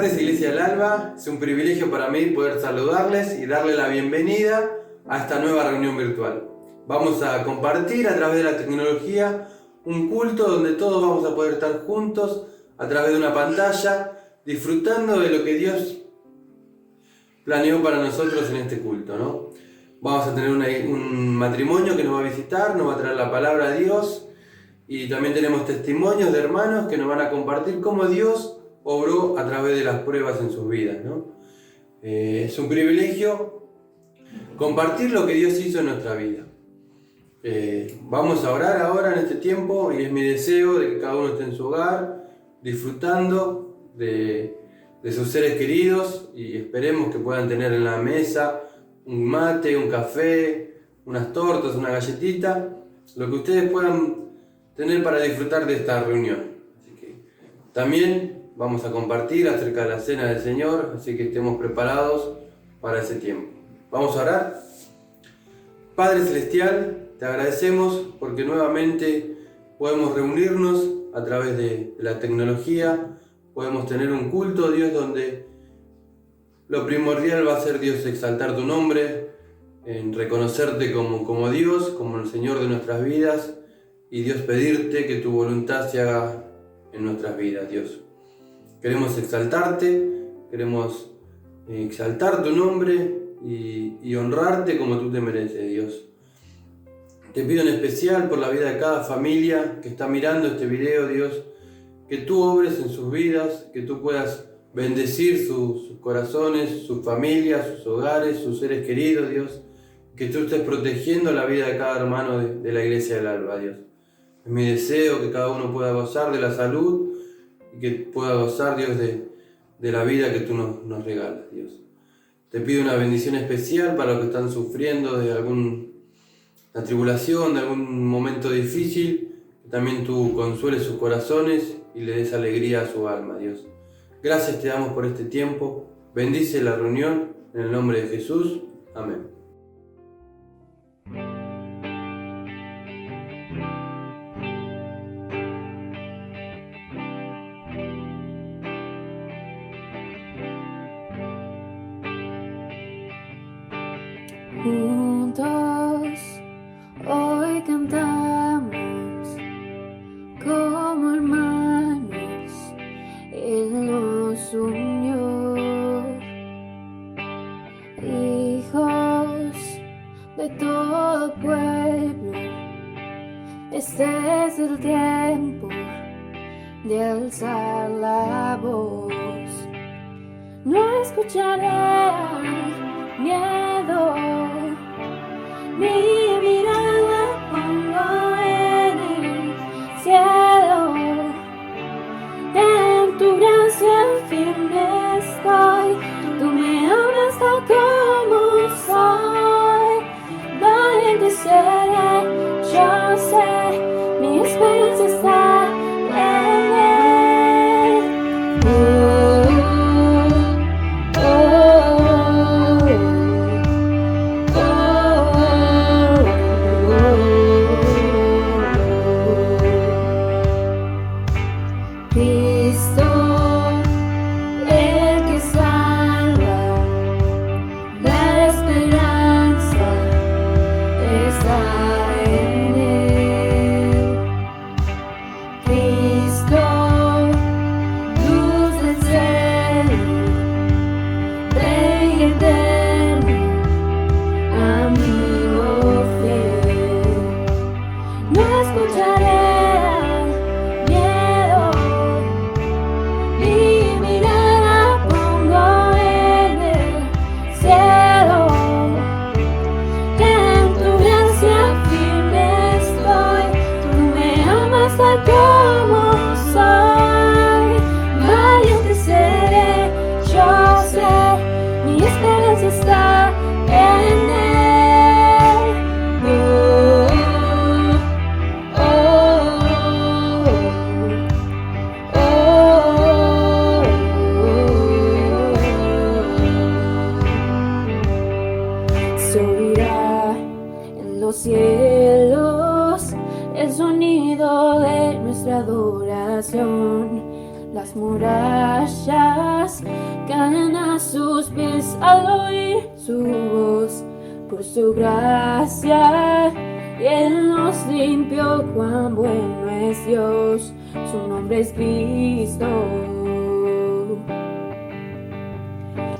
tardes, Iglesia del Alba. Es un privilegio para mí poder saludarles y darle la bienvenida a esta nueva reunión virtual. Vamos a compartir a través de la tecnología un culto donde todos vamos a poder estar juntos a través de una pantalla, disfrutando de lo que Dios planeó para nosotros en este culto, ¿no? Vamos a tener un matrimonio que nos va a visitar, nos va a traer la palabra de Dios, y también tenemos testimonios de hermanos que nos van a compartir cómo Dios obró a través de las pruebas en sus vidas, ¿no? Es un privilegio compartir lo que Dios hizo en nuestra vida. Vamos a orar ahora en este tiempo, y es mi deseo de que cada uno esté en su hogar, disfrutando de sus seres queridos, y esperemos que puedan tener en la mesa un mate, un café, unas tortas, una galletita, lo que ustedes puedan tener para disfrutar de esta reunión. Así que también vamos a compartir acerca de la cena del Señor, así que estemos preparados para ese tiempo. Vamos a orar. Padre Celestial, te agradecemos porque nuevamente podemos reunirnos a través de la tecnología, podemos tener un culto, Dios, donde lo primordial va a ser, Dios, exaltar tu nombre, en reconocerte como Dios, como el Señor de nuestras vidas, y Dios, pedirte que tu voluntad se haga en nuestras vidas, Dios. Queremos exaltarte, queremos exaltar tu nombre y honrarte como tú te mereces, Dios. Te pido en especial por la vida de cada familia que está mirando este video, Dios, que tú obres en sus vidas, que tú puedas bendecir sus corazones, sus familias, sus hogares, sus seres queridos, Dios. Que tú estés protegiendo la vida de cada hermano de la Iglesia del Alba, Dios. Es mi deseo que cada uno pueda gozar de la salud y que pueda gozar, Dios, de la vida que tú nos regalas, Dios. Te pido una bendición especial para los que están sufriendo de alguna tribulación, de algún momento difícil, que también tú consueles sus corazones y le des alegría a su alma, Dios. Gracias te damos por este tiempo. Bendice la reunión en el nombre de Jesús. Amén. Juntos hoy cantamos como hermanos, Él nos unió, hijos de todo pueblo. Este es el tiempo de alzar la voz. No escucharé miedo, mi mirada pongo en el cielo. En tu gracia firme estoy, tú me amas tal como soy. Valiente seré, yo sé, mi esperanza está en él. Cristo, el que salva, la esperanza está en él. Cristo, luz del cielo, Rey eterno, amigo fiel. No escucharé como soy. Valiente seré, yo sé, mi esperanza está en él. Se oirá en los cielos el sonido de nuestra adoración. Las murallas caen a sus pies al oír su voz. Por su gracia Él nos limpió, cuán bueno es Dios, su nombre es Cristo.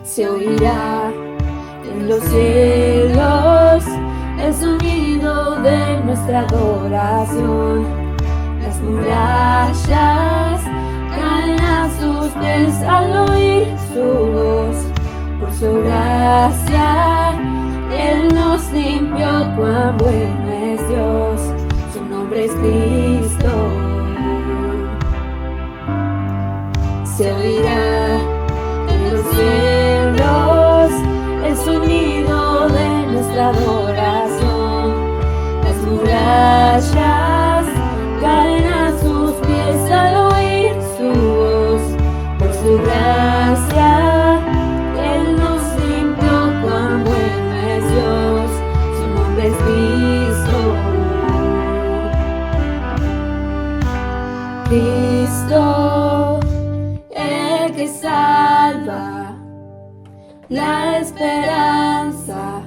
Se oirá en los cielos el sonido de nuestra adoración. Las murallas caen a sus pies al oír su voz. Por su gracia Él nos limpió, cuán bueno es Dios, su nombre es Cristo. Se oirá en los cielos el sonido de nuestra adoración. Las murallas caen a sus pies al oír su voz. Por su gracia Él nos limpió, cuán bueno es Dios, su nombre es Cristo. Cristo, el que salva, la esperanza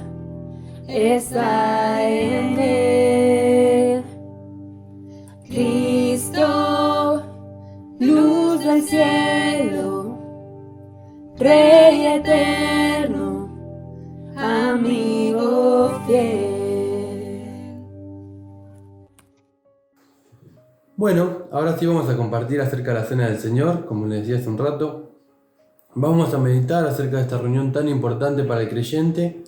está en Él. Cristo, luz del cielo, Rey eterno, amigo fiel. Bueno, ahora sí vamos a compartir acerca de la Cena del Señor, como les decía hace un rato. Vamos a meditar acerca de esta reunión tan importante para el creyente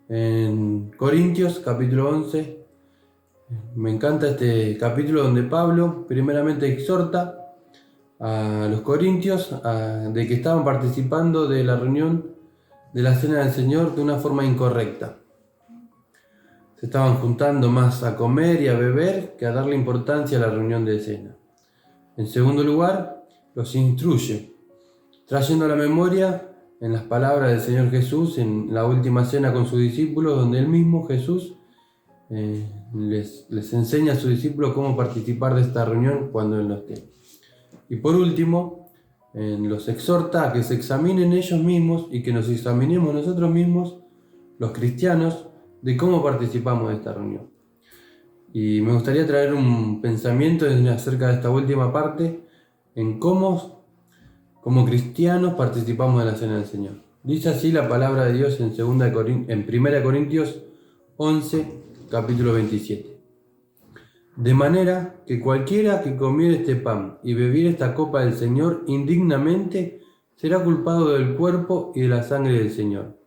en Corintios, capítulo 11. Me encanta este capítulo donde Pablo primeramente exhorta a los corintios de que estaban participando de la reunión de la Cena del Señor de una forma incorrecta. Se estaban juntando más a comer y a beber que a darle importancia a la reunión de cena. En segundo lugar, los instruye, trayendo a la memoria en las palabras del Señor Jesús en la última cena con sus discípulos, donde él mismo, Jesús, les enseña a sus discípulos cómo participar de esta reunión cuando él no esté. Y por último, los exhorta a que se examinen ellos mismos y que nos examinemos nosotros mismos, los cristianos, de cómo participamos de esta reunión. Y me gustaría traer un pensamiento acerca de esta última parte, en cómo como cristianos participamos de la Cena del Señor. Dice así la palabra de Dios en 1 Corintios 11, capítulo 27. De manera que cualquiera que comiere este pan y bebiere esta copa del Señor indignamente, será culpado del cuerpo y de la sangre del Señor.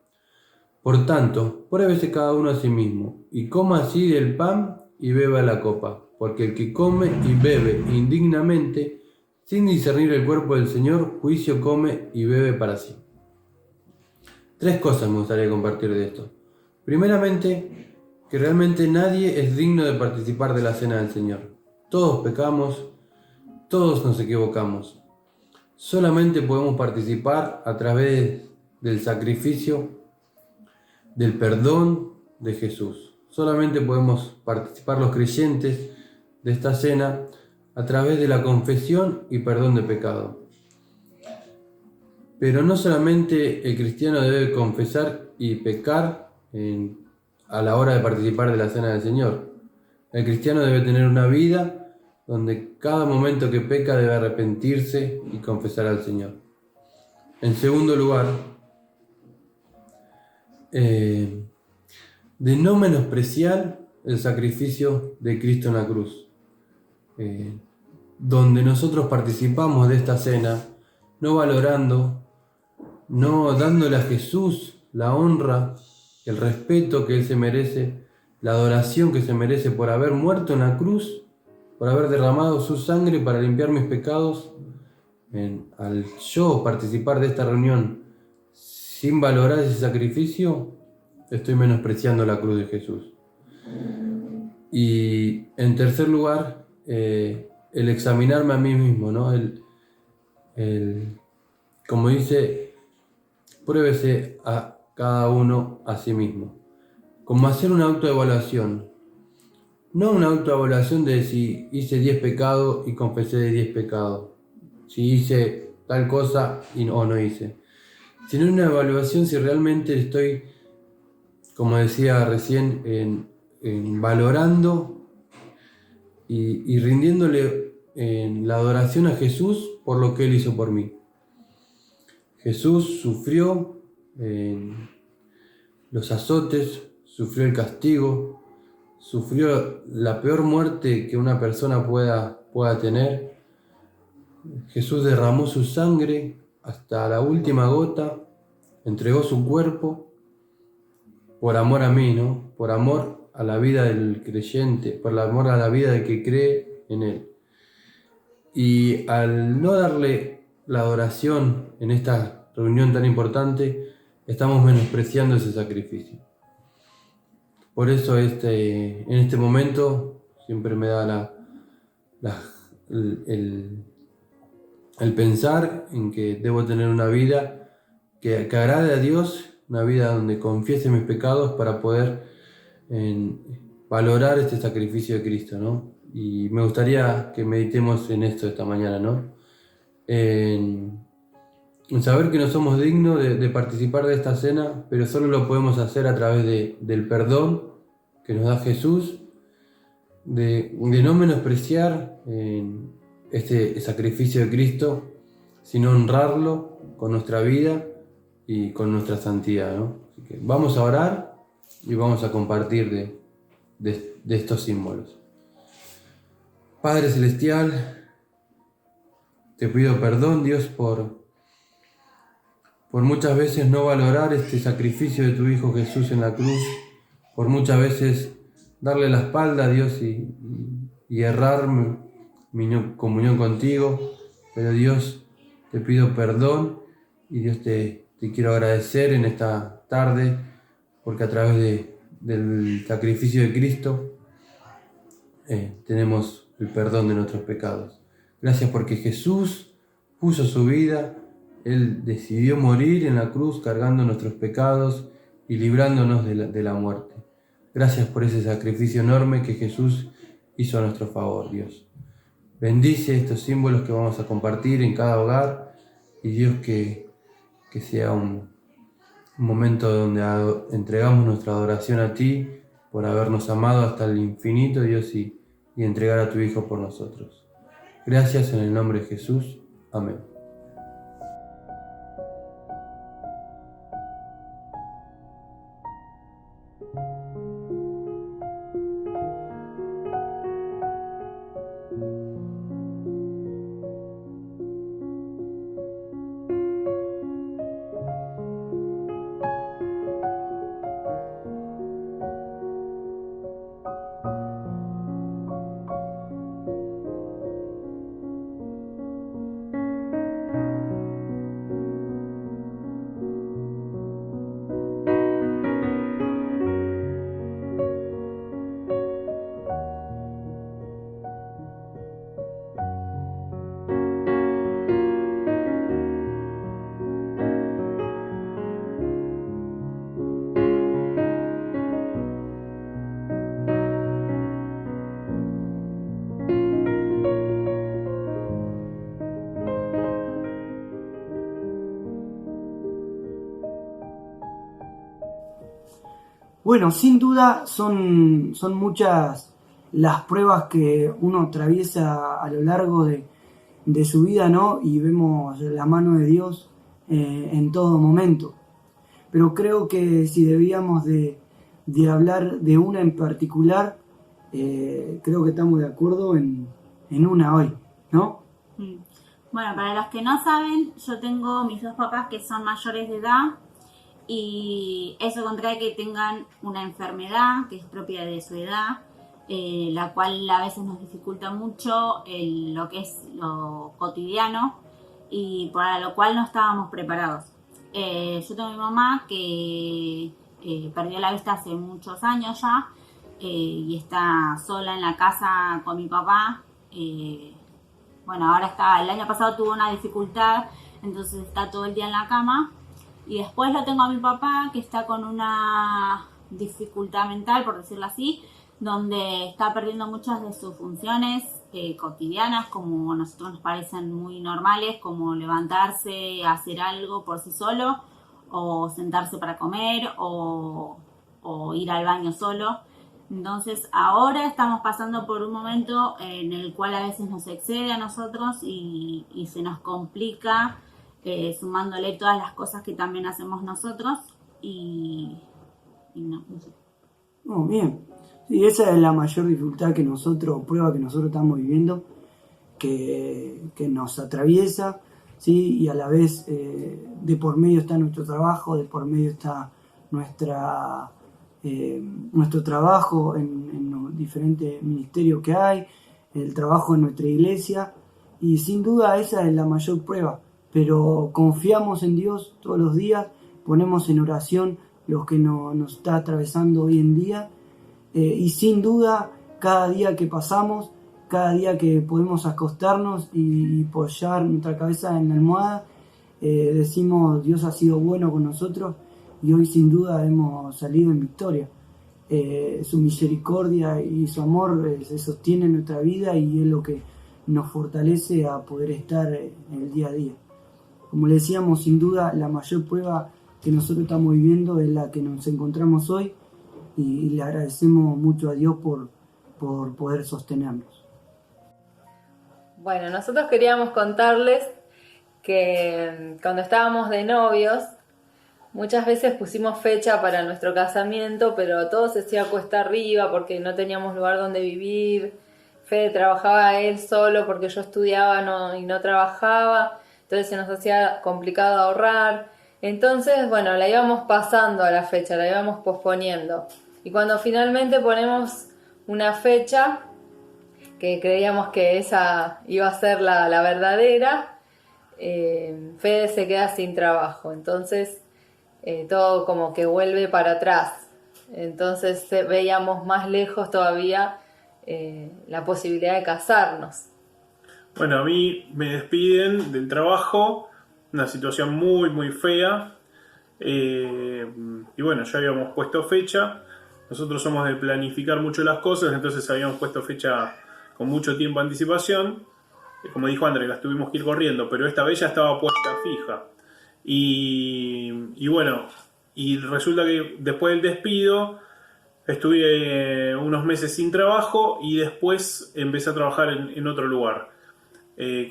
Por tanto, pruébese cada uno a sí mismo, y coma así del pan y beba la copa, porque el que come y bebe indignamente, sin discernir el cuerpo del Señor, juicio come y bebe para sí. Tres cosas me gustaría compartir de esto. Primeramente, que realmente nadie es digno de participar de la Cena del Señor. Todos pecamos, todos nos equivocamos. Solamente podemos participar a través del sacrificio, del perdón de Jesús. Solamente podemos participar los creyentes de esta cena a través de la confesión y perdón de pecado. Pero no solamente el cristiano debe confesar y pecar a la hora de participar de la Cena del Señor. El cristiano debe tener una vida donde cada momento que peca debe arrepentirse y confesar al Señor. En segundo lugar, de no menospreciar el sacrificio de Cristo en la cruz, donde nosotros participamos de esta cena, no valorando, no dándole a Jesús la honra, el respeto que Él se merece, la adoración que se merece por haber muerto en la cruz, por haber derramado su sangre para limpiar mis pecados. Al yo participar de esta reunión sin valorar ese sacrificio, estoy menospreciando la cruz de Jesús. Y en tercer lugar, el examinarme a mí mismo, ¿no? Como dice, pruébese a cada uno a sí mismo. Como hacer una autoevaluación. No una autoevaluación de si hice 10 pecados y confesé de 10 pecados. si hice tal cosa o no hice, sino una evaluación si realmente estoy, como decía recién, en valorando y rindiéndole en la adoración a Jesús por lo que Él hizo por mí. Jesús sufrió los azotes, sufrió el castigo, sufrió la peor muerte que una persona pueda tener. Jesús derramó su sangre hasta la última gota, entregó su cuerpo por amor a mí, ¿no? Por amor a la vida del creyente, por amor a la vida del que cree en Él. Y al no darle la adoración en esta reunión tan importante, estamos menospreciando ese sacrificio. Por eso en este momento siempre me da el pensar en que debo tener una vida que agrade a Dios, una vida donde confiese mis pecados para poder valorar este sacrificio de Cristo, ¿no? Y me gustaría que meditemos en esto esta mañana, ¿no? En saber que no somos dignos de participar de esta cena, pero solo lo podemos hacer a través del perdón que nos da Jesús, de no menospreciar este sacrificio de Cristo, sino honrarlo con nuestra vida y con nuestra santidad, ¿no? Así que vamos a orar y vamos a compartir de estos símbolos. Padre Celestial, te pido perdón, Dios, por muchas veces no valorar este sacrificio de tu Hijo Jesús en la cruz, por muchas veces darle la espalda a Dios y errar mi comunión contigo, pero Dios, te pido perdón y Dios te quiero agradecer en esta tarde, porque a través del sacrificio de Cristo tenemos el perdón de nuestros pecados. Gracias porque Jesús puso su vida, Él decidió morir en la cruz cargando nuestros pecados y librándonos de la muerte. Gracias por ese sacrificio enorme que Jesús hizo a nuestro favor, Dios. Bendice estos símbolos que vamos a compartir en cada hogar y Dios que sea un momento donde entregamos nuestra adoración a ti por habernos amado hasta el infinito, Dios, y entregar a tu Hijo por nosotros. Gracias en el nombre de Jesús. Amén. Bueno, sin duda son muchas las pruebas que uno atraviesa a lo largo de su vida, ¿no? Y vemos la mano de Dios en todo momento. Pero creo que si debíamos de hablar de una en particular, creo que estamos de acuerdo en una hoy, ¿no? Bueno, para los que no saben, yo tengo mis dos papás que son mayores de edad. Y eso contrae que tengan una enfermedad que es propia de su edad, la cual a veces nos dificulta mucho lo que es lo cotidiano y para lo cual no estábamos preparados. Yo tengo a mi mamá que perdió la vista hace muchos años ya y está sola en la casa con mi papá. Bueno, ahora el año pasado tuvo una dificultad, entonces está todo el día en la cama. Y después lo tengo a mi papá, que está con una dificultad mental, por decirlo así, donde está perdiendo muchas de sus funciones cotidianas, como a nosotros nos parecen muy normales, como levantarse, hacer algo por sí solo, o sentarse para comer, o ir al baño solo. Entonces ahora estamos pasando por un momento en el cual a veces nos excede a nosotros y se nos complica, sumándole todas las cosas que también hacemos nosotros y no sé. Oh, bien. Sí, esa es la mayor dificultad prueba que nosotros estamos viviendo, que nos atraviesa, ¿sí? Y a la vez de por medio está nuestro trabajo, de por medio está nuestro trabajo en los diferentes ministerios que hay, el trabajo en nuestra iglesia, y sin duda esa es la mayor prueba, pero confiamos en Dios todos los días, ponemos en oración lo que nos está atravesando hoy en día, y sin duda cada día que pasamos, cada día que podemos acostarnos y apoyar nuestra cabeza en la almohada, decimos Dios ha sido bueno con nosotros y hoy sin duda hemos salido en victoria. Su misericordia y su amor se sostiene en nuestra vida y es lo que nos fortalece a poder estar en el día a día. Como le decíamos, sin duda la mayor prueba que nosotros estamos viviendo es la que nos encontramos hoy y le agradecemos mucho a Dios por poder sostenernos. Bueno, nosotros queríamos contarles que cuando estábamos de novios, muchas veces pusimos fecha para nuestro casamiento, pero todo se hacía cuesta arriba porque no teníamos lugar donde vivir. Fede trabajaba él solo porque yo estudiaba y no trabajaba, entonces se nos hacía complicado ahorrar. Entonces, bueno, la íbamos pasando a la fecha, la íbamos posponiendo. Y cuando finalmente ponemos una fecha, que creíamos que esa iba a ser la verdadera, Fede se queda sin trabajo. Entonces, todo como que vuelve para atrás. Entonces veíamos más lejos todavía la posibilidad de casarnos. Bueno, a mí me despiden del trabajo, una situación muy muy fea, y bueno, ya habíamos puesto fecha. Nosotros somos de planificar mucho las cosas, entonces habíamos puesto fecha con mucho tiempo de anticipación. Como dijo André, las tuvimos que ir corriendo, pero esta vez ya estaba puesta fija. Y bueno, y resulta que después del despido estuve unos meses sin trabajo y después empecé a trabajar en otro lugar.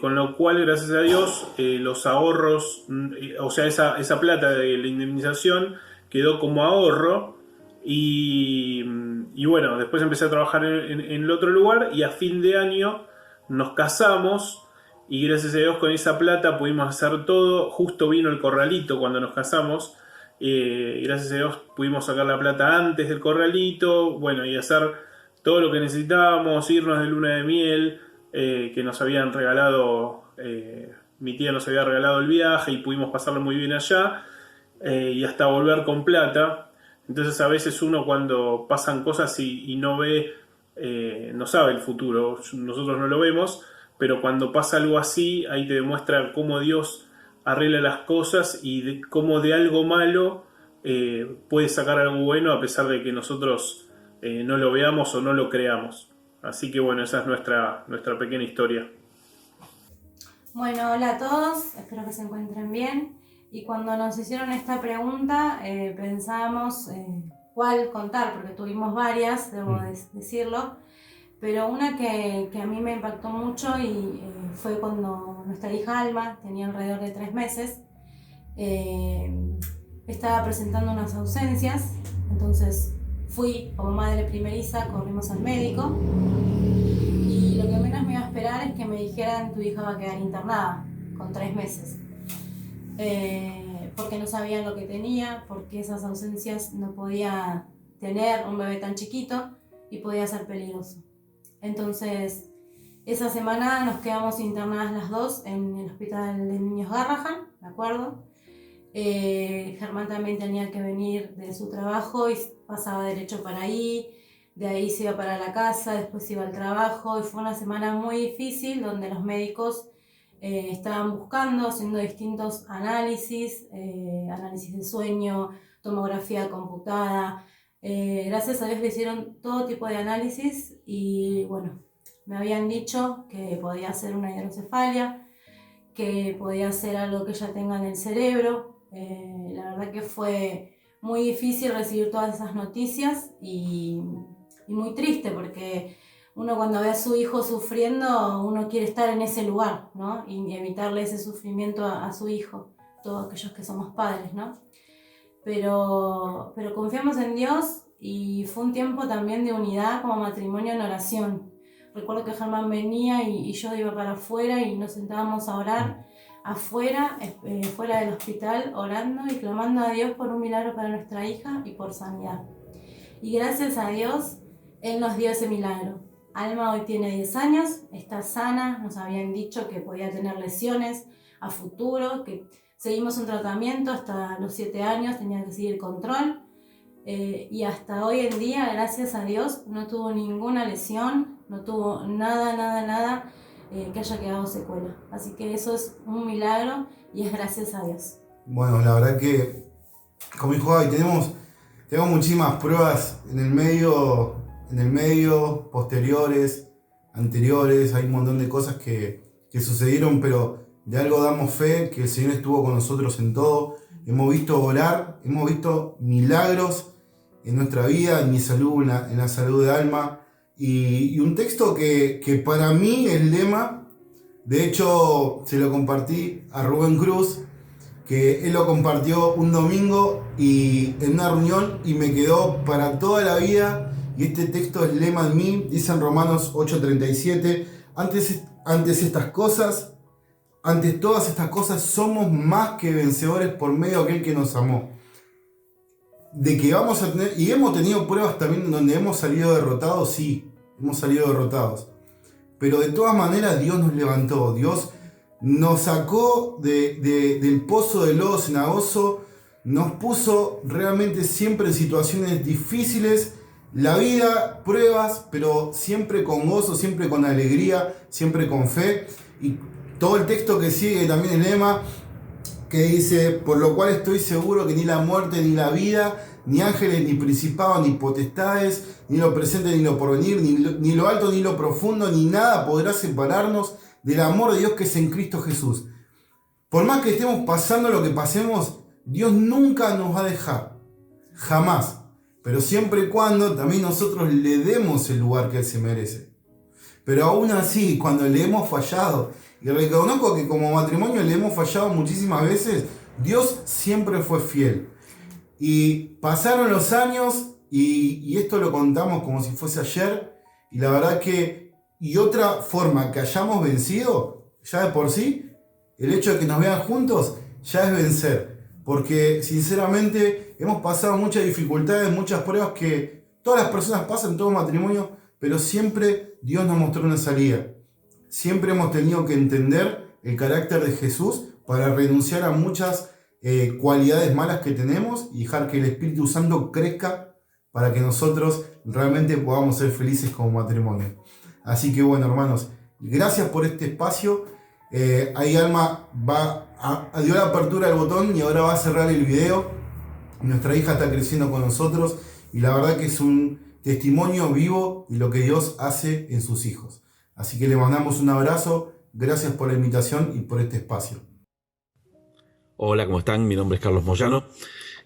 Con lo cual, gracias a Dios, los ahorros, o sea, esa plata de la indemnización quedó como ahorro. Y bueno, después empecé a trabajar en el otro lugar y a fin de año nos casamos y gracias a Dios con esa plata pudimos hacer todo. Justo vino el corralito cuando nos casamos, y gracias a Dios pudimos sacar la plata antes del corralito, bueno, y hacer todo lo que necesitábamos, irnos de luna de miel, que nos habían regalado, mi tía nos había regalado el viaje y pudimos pasarlo muy bien allá, y hasta volver con plata. Entonces a veces uno cuando pasan cosas y no ve, no sabe el futuro, nosotros no lo vemos, pero cuando pasa algo así, ahí te demuestra cómo Dios arregla las cosas y cómo de algo malo puede sacar algo bueno a pesar de que nosotros no lo veamos o no lo creamos. Así que bueno, esa es nuestra pequeña historia. Bueno, hola a todos, espero que se encuentren bien. Y cuando nos hicieron esta pregunta, pensábamos cuál contar, porque tuvimos varias, debo decirlo, pero una que a mí me impactó mucho y fue cuando nuestra hija Alma tenía alrededor de 3 meses, estaba presentando unas ausencias, entonces fui como madre primeriza, corrimos al médico y lo que menos me iba a esperar es que me dijeran tu hija va a quedar internada con 3 meses. Porque no sabían lo que tenía, porque esas ausencias no podía tener un bebé tan chiquito y podía ser peligroso. Entonces, esa semana nos quedamos internadas las dos en el hospital de niños Garrahan, ¿de acuerdo? Germán también tenía que venir de su trabajo y pasaba derecho para ahí, de ahí se iba para la casa, después iba al trabajo y fue una semana muy difícil donde los médicos estaban buscando, haciendo distintos análisis, análisis de sueño, tomografía computada. Gracias a Dios le hicieron todo tipo de análisis y bueno, Me habían dicho que podía ser una hidrocefalia, que podía ser algo que ella tenga en el cerebro. La verdad que fue muy difícil recibir todas esas noticias y muy triste, porque uno cuando ve a su hijo sufriendo, uno quiere estar en ese lugar, ¿no? Y evitarle ese sufrimiento a su hijo, todos aquellos que somos padres, ¿no? Pero confiamos en Dios y fue un tiempo también de unidad como matrimonio en oración. Recuerdo que Germán venía y yo iba para afuera y nos sentábamos a orar afuera, fuera del hospital, orando y clamando a Dios por un milagro para nuestra hija y por sanidad. Y gracias a Dios, Él nos dio ese milagro. Alma hoy tiene 10 años, está sana, nos habían dicho que podía tener lesiones a futuro, que seguimos un tratamiento hasta los 7 años, tenía que seguir control. Y hasta hoy en día, gracias a Dios, no tuvo ninguna lesión, no tuvo nada que haya quedado secuela. Así que eso es un milagro y es gracias a Dios. Bueno, la verdad que, como dijo Gaby, tenemos muchísimas pruebas en el medio, posteriores, anteriores, hay un montón de cosas que sucedieron, pero de algo damos fe, que el Señor estuvo con nosotros en todo. Hemos visto orar, hemos visto milagros en nuestra vida, en mi salud, en la salud de Alma. Y un texto que para mí es lema, de hecho se lo compartí a Rubén Cruz, que él lo compartió un domingo y en una reunión y me quedó para toda la vida. Y este texto es lema en mí, dice en Romanos 8:37, antes todas estas cosas somos más que vencedores por medio de aquel que nos amó. De que vamos a tener, y hemos tenido pruebas también donde hemos salido derrotados, sí, hemos salido derrotados. Pero de todas maneras Dios nos levantó, Dios nos sacó del pozo de lodo cenagoso, nos puso realmente siempre en situaciones difíciles, la vida, pruebas, pero siempre con gozo, siempre con alegría, siempre con fe. Y todo el texto que sigue también el lema, que dice, por lo cual estoy seguro que ni la muerte ni la vida, ni ángeles, ni principados, ni potestades, ni lo presente, ni lo porvenir, ni lo alto, ni lo profundo, ni nada podrá separarnos del amor de Dios que es en Cristo Jesús. Por más que estemos pasando lo que pasemos, Dios nunca nos va a dejar, jamás. Pero siempre y cuando también nosotros le demos el lugar que Él se merece. Pero aún así, cuando le hemos fallado, y reconozco que como matrimonio le hemos fallado muchísimas veces, Dios siempre fue fiel. Y pasaron los años, y esto lo contamos como si fuese ayer, y la verdad que, y otra forma que hayamos vencido, ya de por sí, el hecho de que nos vean juntos, ya es vencer. Porque sinceramente hemos pasado muchas dificultades, muchas pruebas que todas las personas pasan en todo matrimonio, pero siempre Dios nos mostró una salida. Siempre hemos tenido que entender el carácter de Jesús para renunciar a muchas cualidades malas que tenemos y dejar que el Espíritu Santo crezca para que nosotros realmente podamos ser felices como matrimonio. Así que bueno, hermanos, gracias por este espacio. Ahí Alma dio la apertura del botón y ahora va a cerrar el video. Nuestra hija está creciendo con nosotros y la verdad que es un testimonio vivo de lo que Dios hace en sus hijos. Así que le mandamos un abrazo, gracias por la invitación y por este espacio. Hola, ¿cómo están? Mi nombre es Carlos Moyano.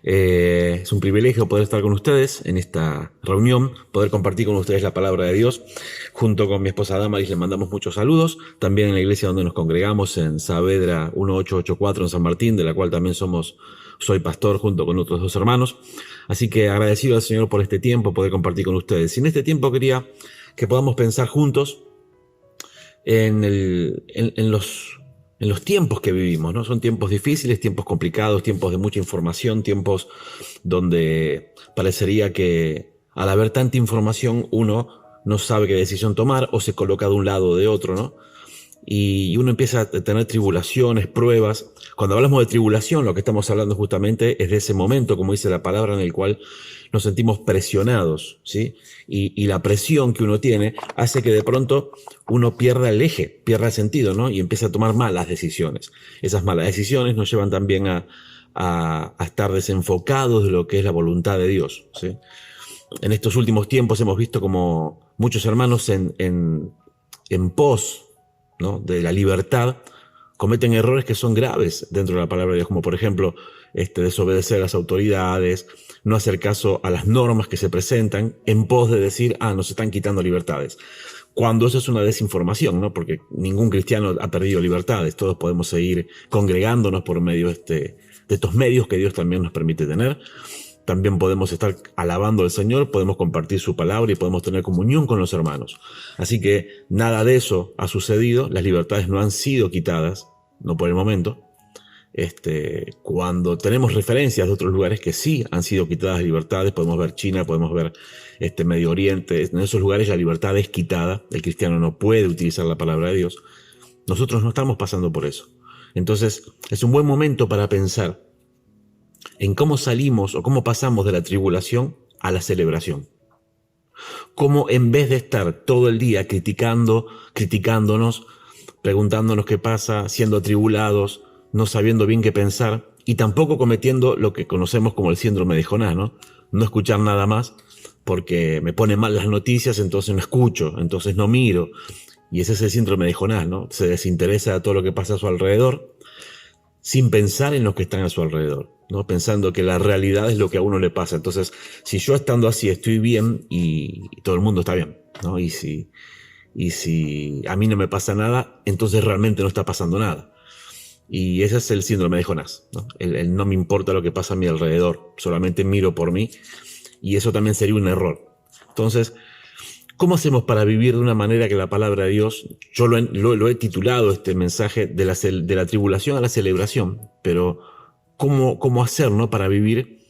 Es un privilegio poder estar con ustedes en esta reunión, poder compartir con ustedes la palabra de Dios. Junto con mi esposa Damaris les mandamos muchos saludos. También en la iglesia donde nos congregamos, en Saavedra 1884 en San Martín, de la cual también soy pastor junto con otros 2 hermanos. Así que agradecido al Señor por este tiempo, poder compartir con ustedes. Y en este tiempo quería que podamos pensar juntos en los tiempos que vivimos, ¿no? Son tiempos difíciles, tiempos complicados, tiempos de mucha información, tiempos donde parecería que al haber tanta información uno no sabe qué decisión tomar o se coloca de un lado o de otro, ¿no? Y uno empieza a tener tribulaciones, pruebas. Cuando hablamos de tribulación, lo que estamos hablando justamente es de ese momento, como dice la palabra, en el cual nos sentimos presionados, ¿sí? Y la presión que uno tiene hace que de pronto uno pierda el eje, pierda el sentido, ¿no? Y empieza a tomar malas decisiones. Esas malas decisiones nos llevan también a estar desenfocados de lo que es la voluntad de Dios, ¿sí? En estos últimos tiempos hemos visto como muchos hermanos en en pos, ¿no?, de la libertad, cometen errores que son graves dentro de la palabra de Dios, como por ejemplo desobedecer a las autoridades, no hacer caso a las normas que se presentan en pos de decir, nos están quitando libertades. Cuando eso es una desinformación, ¿no? Porque ningún cristiano ha perdido libertades, todos podemos seguir congregándonos por medio de estos medios que Dios también nos permite tener. También podemos estar alabando al Señor, podemos compartir su palabra y podemos tener comunión con los hermanos. Así que nada de eso ha sucedido, las libertades no han sido quitadas, no por el momento. Cuando tenemos referencias de otros lugares que sí han sido quitadas libertades, podemos ver China, podemos ver Medio Oriente, en esos lugares la libertad es quitada, el cristiano no puede utilizar la palabra de Dios. Nosotros no estamos pasando por eso. Entonces es un buen momento para pensar en cómo salimos o cómo pasamos de la tribulación a la celebración. Cómo en vez de estar todo el día criticándonos, preguntándonos qué pasa, siendo atribulados, no sabiendo bien qué pensar y tampoco cometiendo lo que conocemos como el síndrome de Jonás, ¿no? No escuchar nada más porque me ponen mal las noticias, entonces no escucho, entonces no miro. Y ese es el síndrome de Jonás, ¿no? Se desinteresa de todo lo que pasa a su alrededor sin pensar en los que están a su alrededor, ¿no? Pensando que la realidad es lo que a uno le pasa. Entonces, si yo estando así estoy bien y todo el mundo está bien, ¿no? Y si a mí no me pasa nada, entonces realmente no está pasando nada. Y ese es el síndrome de Jonás, ¿no? El no me importa lo que pasa a mi alrededor, solamente miro por mí, y eso también sería un error. Entonces, ¿cómo hacemos para vivir de una manera que la palabra de Dios, yo lo he titulado este mensaje de la tribulación a la celebración, pero ¿cómo hacer, ¿no?, para vivir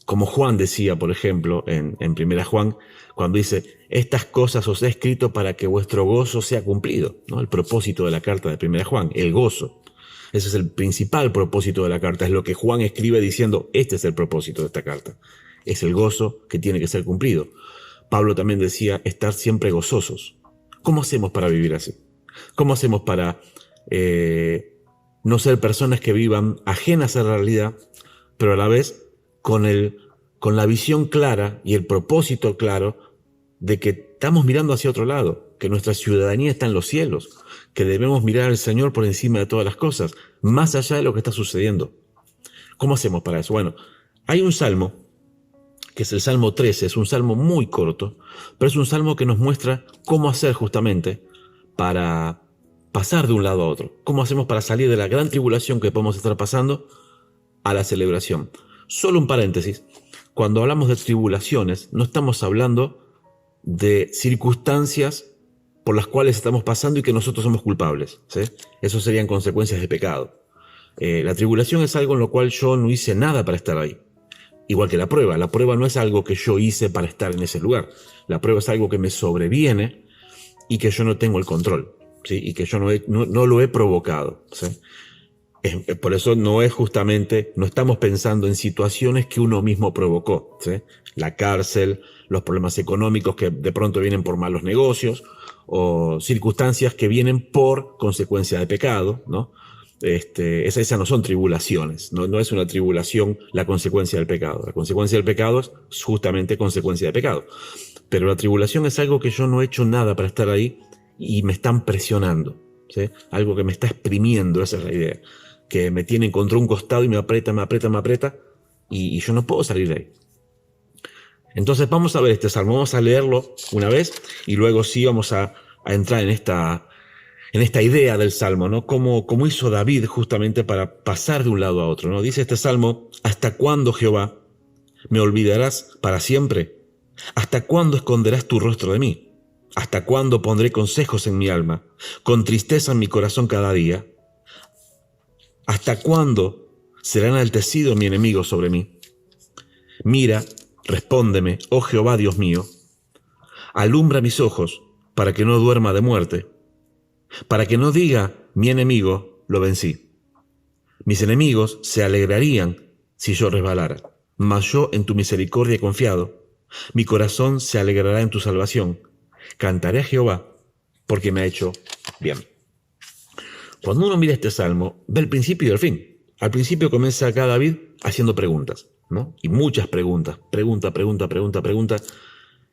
como Juan decía, por ejemplo, en 1 Juan, cuando dice, estas cosas os he escrito para que vuestro gozo sea cumplido, ¿no? El propósito de la carta de 1 Juan, el gozo. Ese es el principal propósito de la carta, es lo que Juan escribe diciendo, este es el propósito de esta carta, es el gozo que tiene que ser cumplido. Pablo también decía, estar siempre gozosos. ¿Cómo hacemos para vivir así? ¿Cómo hacemos para no ser personas que vivan ajenas a la realidad, pero a la vez con la visión clara y el propósito claro de que estamos mirando hacia otro lado, que nuestra ciudadanía está en los cielos, que debemos mirar al Señor por encima de todas las cosas, más allá de lo que está sucediendo? ¿Cómo hacemos para eso? Bueno, hay un salmo, que es el Salmo 13, es un salmo muy corto, pero es un salmo que nos muestra cómo hacer justamente para pasar de un lado a otro. ¿Cómo hacemos para salir de la gran tribulación que podemos estar pasando a la celebración? Solo un paréntesis, cuando hablamos de tribulaciones, no estamos hablando de circunstancias por las cuales estamos pasando y que nosotros somos culpables, ¿sí? Eso serían consecuencias de pecado. La tribulación es algo en lo cual yo no hice nada para estar ahí. Igual que la prueba no es algo que yo hice para estar en ese lugar. La prueba es algo que me sobreviene y que yo no tengo el control, ¿sí? Y que yo no lo he provocado, ¿sí? Por eso no estamos pensando en situaciones que uno mismo provocó, ¿sí? La cárcel, los problemas económicos que de pronto vienen por malos negocios, o circunstancias que vienen por consecuencia de pecado, ¿no? Esas no son tribulaciones, no es una tribulación la consecuencia del pecado. La consecuencia del pecado es justamente consecuencia de pecado. Pero la tribulación es algo que yo no he hecho nada para estar ahí y me están presionando, ¿sí? Algo que me está exprimiendo, esa es la idea. Que me tienen contra un costado y me aprieta y yo no puedo salir de ahí. Entonces vamos a ver este salmo, vamos a leerlo una vez y luego sí vamos a entrar en esta idea del salmo, ¿no? Como hizo David justamente para pasar de un lado a otro, ¿no? Dice este salmo, ¿hasta cuándo, Jehová, me olvidarás para siempre? ¿Hasta cuándo esconderás tu rostro de mí? ¿Hasta cuándo pondré consejos en mi alma, con tristeza en mi corazón cada día? ¿Hasta cuándo será enaltecido mi enemigo sobre mí? Mira, respóndeme, oh Jehová Dios mío. Alumbra mis ojos para que no duerma de muerte, para que no diga mi enemigo lo vencí. Mis enemigos se alegrarían si yo resbalara, mas yo en tu misericordia he confiado. Mi corazón se alegrará en tu salvación. Cantaré a Jehová porque me ha hecho bien. Cuando uno mira este salmo, ve el principio y el fin. Al principio comienza acá David haciendo preguntas, ¿no? Y muchas preguntas. Pregunta,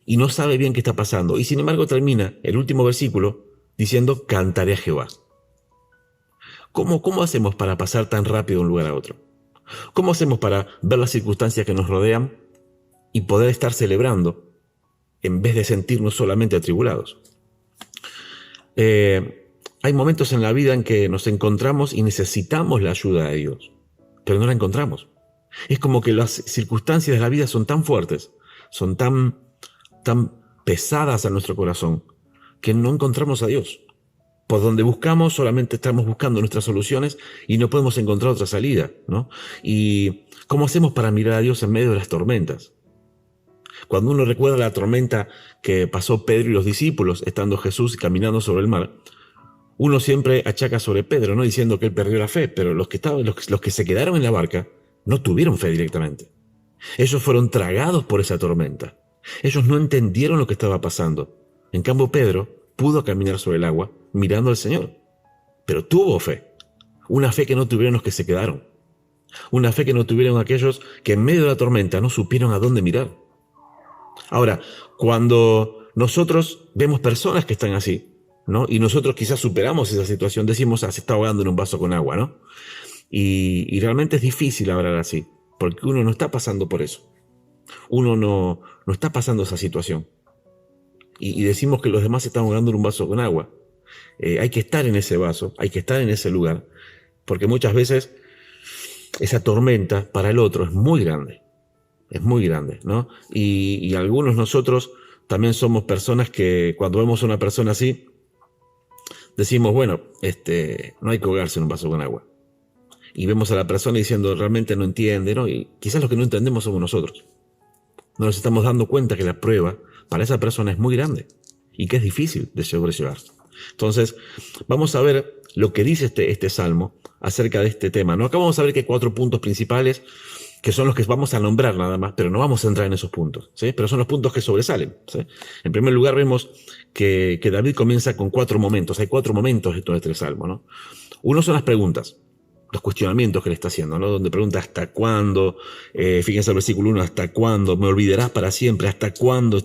y no sabe bien qué está pasando. Y sin embargo termina el último versículo diciendo, cantaré a Jehová. ¿Cómo hacemos para pasar tan rápido de un lugar a otro? ¿Cómo hacemos para ver las circunstancias que nos rodean y poder estar celebrando en vez de sentirnos solamente atribulados? Hay momentos en la vida en que nos encontramos y necesitamos la ayuda de Dios, pero no la encontramos. Es como que las circunstancias de la vida son tan fuertes, son tan pesadas a nuestro corazón, que no encontramos a Dios. Por donde buscamos solamente estamos buscando nuestras soluciones y no podemos encontrar otra salida, ¿no? ¿Y cómo hacemos para mirar a Dios en medio de las tormentas? Cuando uno recuerda la tormenta que pasó Pedro y los discípulos, estando Jesús caminando sobre el mar, uno siempre achaca sobre Pedro, ¿no? Diciendo que él perdió la fe, pero los que se quedaron en la barca no tuvieron fe directamente. Ellos fueron tragados por esa tormenta. Ellos no entendieron lo que estaba pasando. En cambio, Pedro pudo caminar sobre el agua mirando al Señor, pero tuvo fe. Una fe que no tuvieron los que se quedaron. Una fe que no tuvieron aquellos que en medio de la tormenta no supieron a dónde mirar. Ahora, cuando nosotros vemos personas que están así, ¿no? Y nosotros quizás superamos esa situación, decimos, se está ahogando en un vaso con agua, ¿no? Y realmente es difícil hablar así, porque uno no está pasando por eso. Uno no está pasando esa situación. Y decimos que los demás se están ahogando en un vaso con agua. Hay que estar en ese vaso, hay que estar en ese lugar, porque muchas veces esa tormenta para el otro es muy grande, ¿no? Y algunos nosotros también somos personas que cuando vemos a una persona así, decimos, bueno, no hay que ahogarse en un vaso con agua. Y vemos a la persona diciendo, realmente no entiende, ¿no? Y quizás los que no entendemos somos nosotros. No nos estamos dando cuenta que la prueba para esa persona es muy grande y que es difícil de sobrellevar. Entonces, vamos a ver lo que dice este salmo acerca de este tema, ¿no? Acá vamos a ver que hay 4 puntos principales que son los que vamos a nombrar nada más, pero no vamos a entrar en esos puntos, ¿sí? Pero son los puntos que sobresalen, ¿sí? En primer lugar, vemos que David comienza con 4 momentos. Hay 4 momentos en todo este salmo, ¿no? Uno son las preguntas, los cuestionamientos que le está haciendo, ¿no? Donde pregunta ¿hasta cuándo? Fíjense el versículo 1, ¿hasta cuándo? ¿Me olvidarás para siempre? ¿Hasta cuándo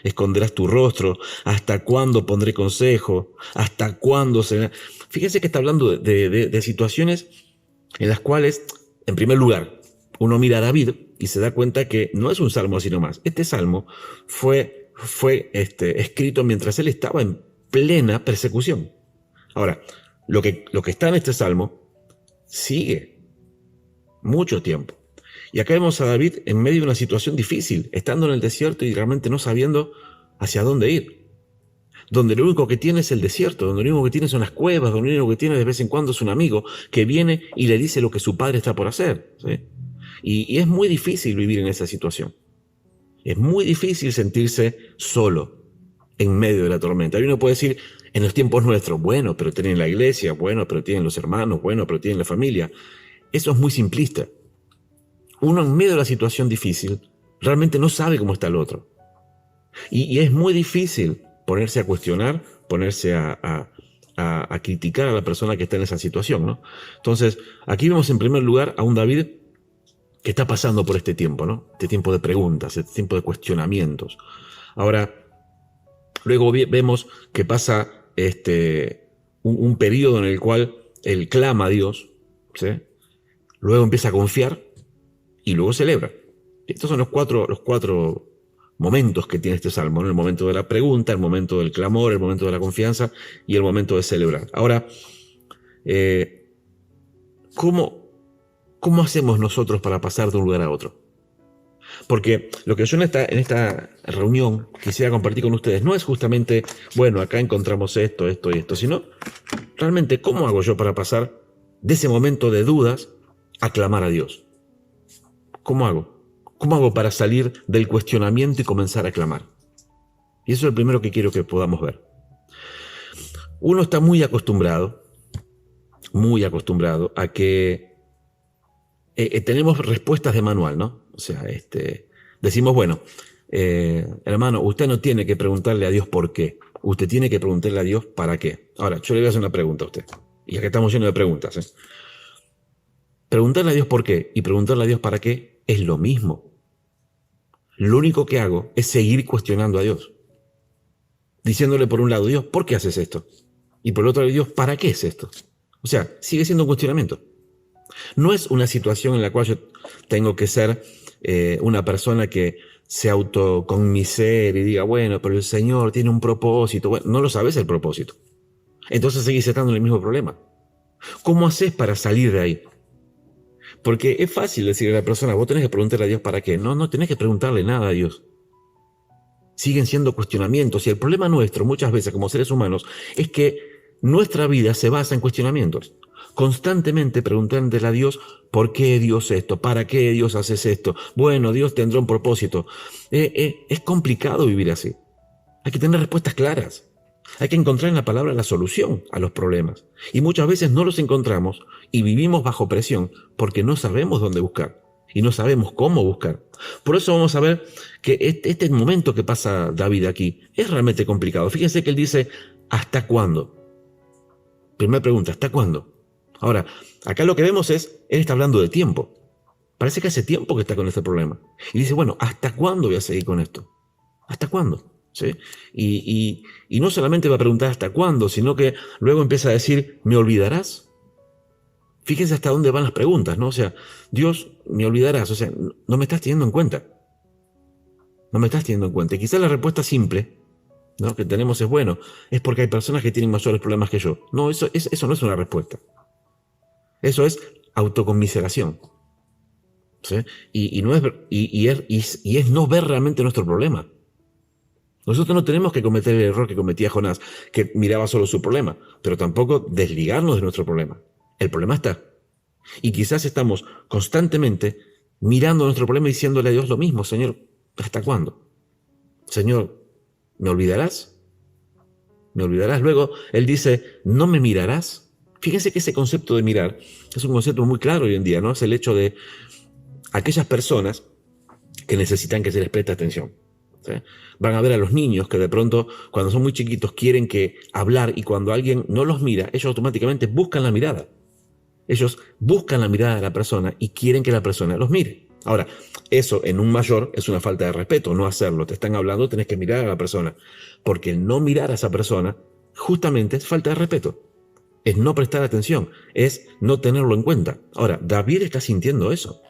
esconderás tu rostro? ¿Hasta cuándo pondré consejo? ¿Hasta cuándo será? Fíjense que está hablando de situaciones en las cuales, en primer lugar, uno mira a David y se da cuenta que no es un salmo así nomás. Este salmo fue escrito mientras él estaba en plena persecución. Ahora, lo que está en este salmo sigue mucho tiempo. Y acá vemos a David en medio de una situación difícil, estando en el desierto y realmente no sabiendo hacia dónde ir. Donde lo único que tiene es el desierto, donde lo único que tiene son las cuevas, donde lo único que tiene de vez en cuando es un amigo que viene y le dice lo que su padre está por hacer, ¿sí? Y es muy difícil vivir en esa situación. Es muy difícil sentirse solo en medio de la tormenta. Y uno puede decir, en los tiempos nuestros, bueno, pero tienen la iglesia, bueno, pero tienen los hermanos, bueno, pero tienen la familia. Eso es muy simplista. Uno en medio de la situación difícil realmente no sabe cómo está el otro. Y es muy difícil ponerse a cuestionar, ponerse a criticar a la persona que está en esa situación, ¿no? Entonces, aquí vemos en primer lugar a un David que está pasando por este tiempo, ¿no? Este tiempo de preguntas, este tiempo de cuestionamientos. Ahora, luego vemos que pasa un periodo en el cual él clama a Dios, ¿sí? Luego empieza a confiar y luego celebra. Estos son los cuatro momentos que tiene este salmo, ¿no? El momento de la pregunta, el momento del clamor, el momento de la confianza y el momento de celebrar. Ahora, ¿cómo hacemos nosotros para pasar de un lugar a otro? Porque lo que yo en esta reunión quisiera compartir con ustedes no es justamente, bueno, acá encontramos esto y esto, sino realmente cómo hago yo para pasar de ese momento de dudas a clamar a Dios. ¿Cómo hago? ¿Cómo hago para salir del cuestionamiento y comenzar a clamar? Y eso es lo primero que quiero que podamos ver. Uno está muy acostumbrado a que tenemos respuestas de manual, ¿no? O sea, decimos, bueno, hermano, usted no tiene que preguntarle a Dios por qué. Usted tiene que preguntarle a Dios para qué. Ahora, yo le voy a hacer una pregunta a usted. Y acá estamos llenos de preguntas, ¿eh? Preguntarle a Dios por qué y preguntarle a Dios para qué es lo mismo. Lo único que hago es seguir cuestionando a Dios. Diciéndole por un lado, Dios, ¿por qué haces esto? Y por el otro lado, Dios, ¿para qué es esto? O sea, sigue siendo un cuestionamiento. No es una situación en la cual yo tengo que ser una persona que se autoconmisere y diga, bueno, pero el Señor tiene un propósito. Bueno, no lo sabes el propósito. Entonces seguís estando en el mismo problema. ¿Cómo haces para salir de ahí? Porque es fácil decirle a la persona, vos tenés que preguntarle a Dios para qué. No tenés que preguntarle nada a Dios. Siguen siendo cuestionamientos. Y el problema nuestro, muchas veces como seres humanos, es que nuestra vida se basa en cuestionamientos. Constantemente preguntándole a Dios, ¿por qué Dios esto? ¿Para qué Dios haces esto? Bueno, Dios tendrá un propósito. Es complicado vivir así. Hay que tener respuestas claras. Hay que encontrar en la palabra la solución a los problemas. Y muchas veces no los encontramos y vivimos bajo presión porque no sabemos dónde buscar y no sabemos cómo buscar. Por eso vamos a ver que este momento que pasa David aquí es realmente complicado. Fíjense que él dice, ¿hasta cuándo? Primera pregunta, ¿hasta cuándo? Ahora, acá lo que vemos es, él está hablando de tiempo. Parece que hace tiempo que está con este problema. Y dice, bueno, ¿hasta cuándo voy a seguir con esto? ¿Hasta cuándo? ¿Sí? Y no solamente va a preguntar hasta cuándo, sino que luego empieza a decir, ¿me olvidarás? Fíjense hasta dónde van las preguntas, ¿no? O sea, Dios, ¿me olvidarás? O sea, no me estás teniendo en cuenta. No me estás teniendo en cuenta. Y quizás la respuesta simple, ¿no?, que tenemos es, bueno, es porque hay personas que tienen mayores problemas que yo. No, eso no es una respuesta. Eso es autoconmiseración. ¿Sí? Y es no ver realmente nuestro problema. Nosotros no tenemos que cometer el error que cometía Jonás, que miraba solo su problema, pero tampoco desligarnos de nuestro problema. El problema está. Y quizás estamos constantemente mirando nuestro problema y diciéndole a Dios lo mismo, Señor, ¿hasta cuándo? Señor, ¿me olvidarás? ¿Me olvidarás? Luego Él dice, ¿no me mirarás? Fíjense que ese concepto de mirar es un concepto muy claro hoy en día, ¿no? Es el hecho de aquellas personas que necesitan que se les preste atención. ¿Sí? Van a ver a los niños que de pronto, cuando son muy chiquitos, quieren que hablar y cuando alguien no los mira, ellos automáticamente buscan la mirada. Ellos buscan la mirada de la persona y quieren que la persona los mire. Ahora, eso en un mayor es una falta de respeto, no hacerlo. Te están hablando, tenés que mirar a la persona. Porque el no mirar a esa persona justamente es falta de respeto. Es no prestar atención, es no tenerlo en cuenta. Ahora, David está sintiendo eso.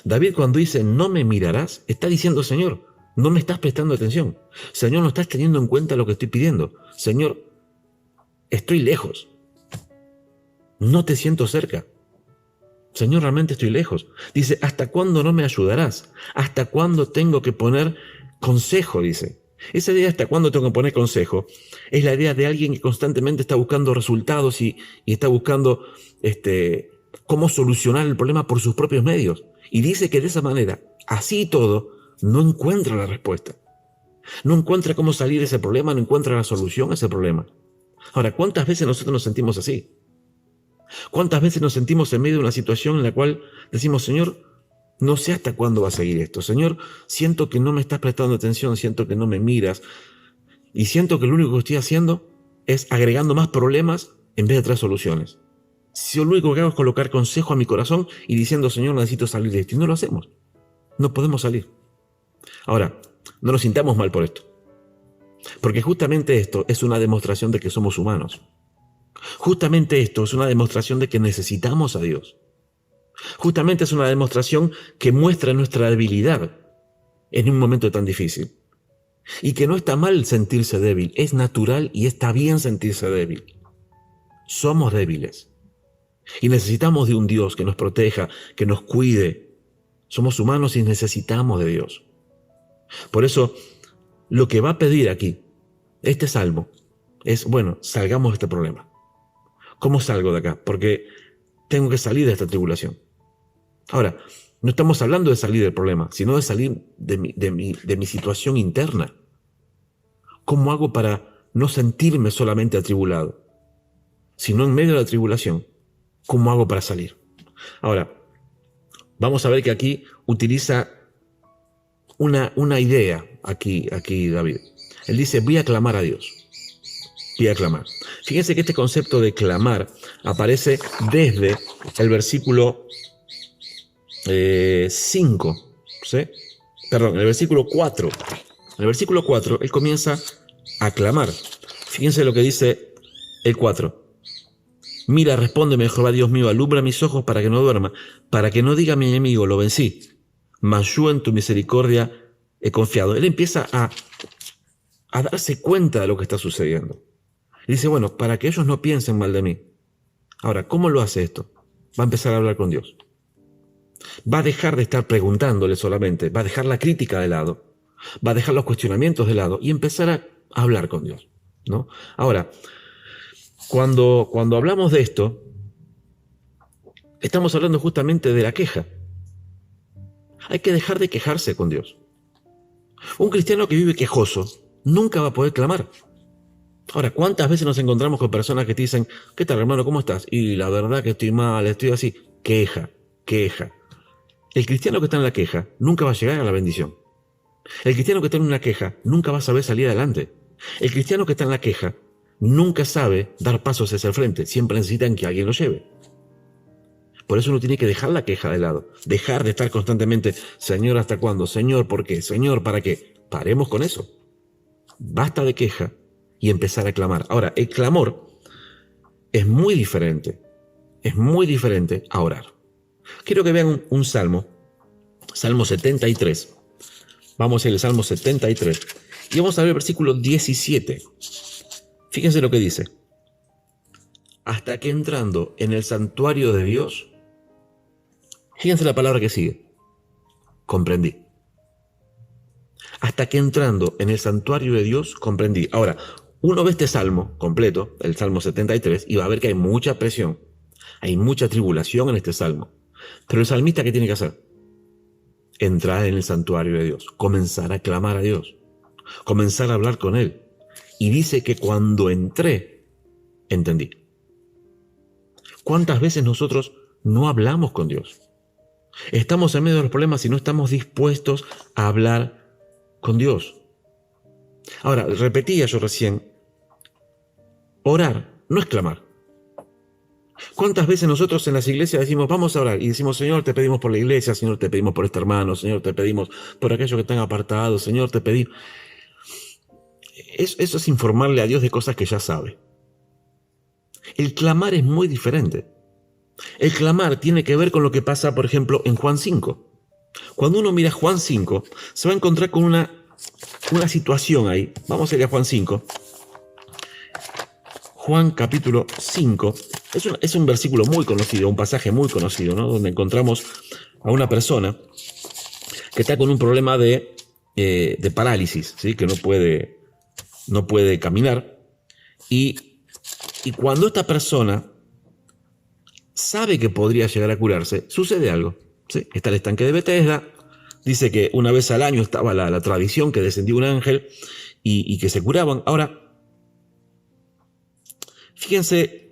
David cuando dice no me mirarás, está diciendo, Señor, no me estás prestando atención. Señor, no estás teniendo en cuenta lo que estoy pidiendo. Señor, estoy lejos. No te siento cerca. Señor, realmente estoy lejos. Dice, ¿hasta cuándo no me ayudarás? ¿Hasta cuándo tengo que poner consejo? Dice. Esa idea, ¿hasta cuándo tengo que poner consejo? Es la idea de alguien que constantemente está buscando resultados y está buscando cómo solucionar el problema por sus propios medios. Y dice que de esa manera, así y todo, no encuentra la respuesta. No encuentra cómo salir de ese problema, no encuentra la solución a ese problema. Ahora, ¿cuántas veces nosotros nos sentimos así? ¿Cuántas veces nos sentimos en medio de una situación en la cual decimos, Señor, no sé hasta cuándo va a seguir esto? Señor, siento que no me estás prestando atención, siento que no me miras y siento que lo único que estoy haciendo es agregando más problemas en vez de traer soluciones. Si lo único que hago es colocar consejo a mi corazón y diciendo, Señor, necesito salir de esto. Y no lo hacemos. No podemos salir. Ahora, no nos sintamos mal por esto. Porque justamente esto es una demostración de que somos humanos. Justamente esto es una demostración de que necesitamos a Dios. Justamente es una demostración que muestra nuestra debilidad en un momento tan difícil. Y que no está mal sentirse débil, es natural y está bien sentirse débil. Somos débiles. Y necesitamos de un Dios que nos proteja, que nos cuide. Somos humanos y necesitamos de Dios. Por eso, lo que va a pedir aquí, este salmo, es, bueno, salgamos de este problema. ¿Cómo salgo de acá? Porque tengo que salir de esta tribulación. Ahora, no estamos hablando de salir del problema, sino de salir de mi situación interna. ¿Cómo hago para no sentirme solamente atribulado, sino en medio de la tribulación? ¿Cómo hago para salir? Ahora, vamos a ver que aquí utiliza una idea, aquí David. Él dice, voy a clamar a Dios. Voy a clamar. Fíjense que este concepto de clamar aparece desde el versículo 5, ¿sí? Perdón, el versículo 4. En el versículo 4, él comienza a clamar. Fíjense lo que dice El 4. Mira, respóndeme, Jehová Dios mío, alumbra mis ojos para que no duerma, para que no diga a mi enemigo, lo vencí, mas yo en tu misericordia he confiado. Él empieza a darse cuenta de lo que está sucediendo. Y dice, bueno, para que ellos no piensen mal de mí. Ahora, ¿cómo lo hace esto? Va a empezar a hablar con Dios. Va a dejar de estar preguntándole solamente, va a dejar la crítica de lado, va a dejar los cuestionamientos de lado y empezar a hablar con Dios, ¿no? Ahora, cuando hablamos de esto, estamos hablando justamente de la queja. Hay que dejar de quejarse con Dios. Un cristiano que vive quejoso nunca va a poder clamar. Ahora, ¿cuántas veces nos encontramos con personas que te dicen, ¿qué tal, hermano? ¿Cómo estás? Y la verdad que estoy mal, estoy así. Queja. El cristiano que está en la queja nunca va a llegar a la bendición. El cristiano que está en una queja nunca va a saber salir adelante. El cristiano que está en la queja nunca sabe dar pasos hacia el frente. Siempre necesitan que alguien lo lleve. Por eso uno tiene que dejar la queja de lado. Dejar de estar constantemente, Señor, ¿hasta cuándo? Señor, ¿por qué? Señor, ¿para qué? Paremos con eso. Basta de queja y empezar a clamar. Ahora, el clamor es muy diferente a orar. Quiero que vean un salmo, Salmo 73. Vamos a ir al Salmo 73 y vamos a ver el versículo 17. Fíjense lo que dice. Hasta que entrando en el santuario de Dios, fíjense la palabra que sigue, comprendí. Hasta que entrando en el santuario de Dios, comprendí. Ahora, uno ve este salmo completo, el Salmo 73, y va a ver que hay mucha presión, hay mucha tribulación en este salmo. Pero el salmista, ¿qué tiene que hacer? Entrar en el santuario de Dios, comenzar a clamar a Dios, comenzar a hablar con Él. Y dice que cuando entré, entendí. ¿Cuántas veces nosotros no hablamos con Dios? Estamos en medio de los problemas y no estamos dispuestos a hablar con Dios. Ahora, repetía yo recién, orar no es clamar. ¿Cuántas veces nosotros en las iglesias decimos, vamos a orar? Y decimos, Señor, te pedimos por la iglesia, Señor, te pedimos por este hermano, Señor, te pedimos por aquellos que están apartados, Señor, te pedimos. Eso es informarle a Dios de cosas que ya sabe. El clamar es muy diferente. El clamar tiene que ver con lo que pasa, por ejemplo, en Juan 5. Cuando uno mira Juan 5, se va a encontrar con una situación ahí. Vamos a ir a Juan 5. Juan capítulo 5. Es un versículo muy conocido, un pasaje muy conocido, ¿no? Donde encontramos a una persona que está con un problema de parálisis, ¿sí? Que no puede caminar. Y cuando esta persona sabe que podría llegar a curarse, sucede algo, ¿sí? Está el estanque de Betesda. Dice que una vez al año estaba la tradición que descendía un ángel y que se curaban. Ahora, fíjense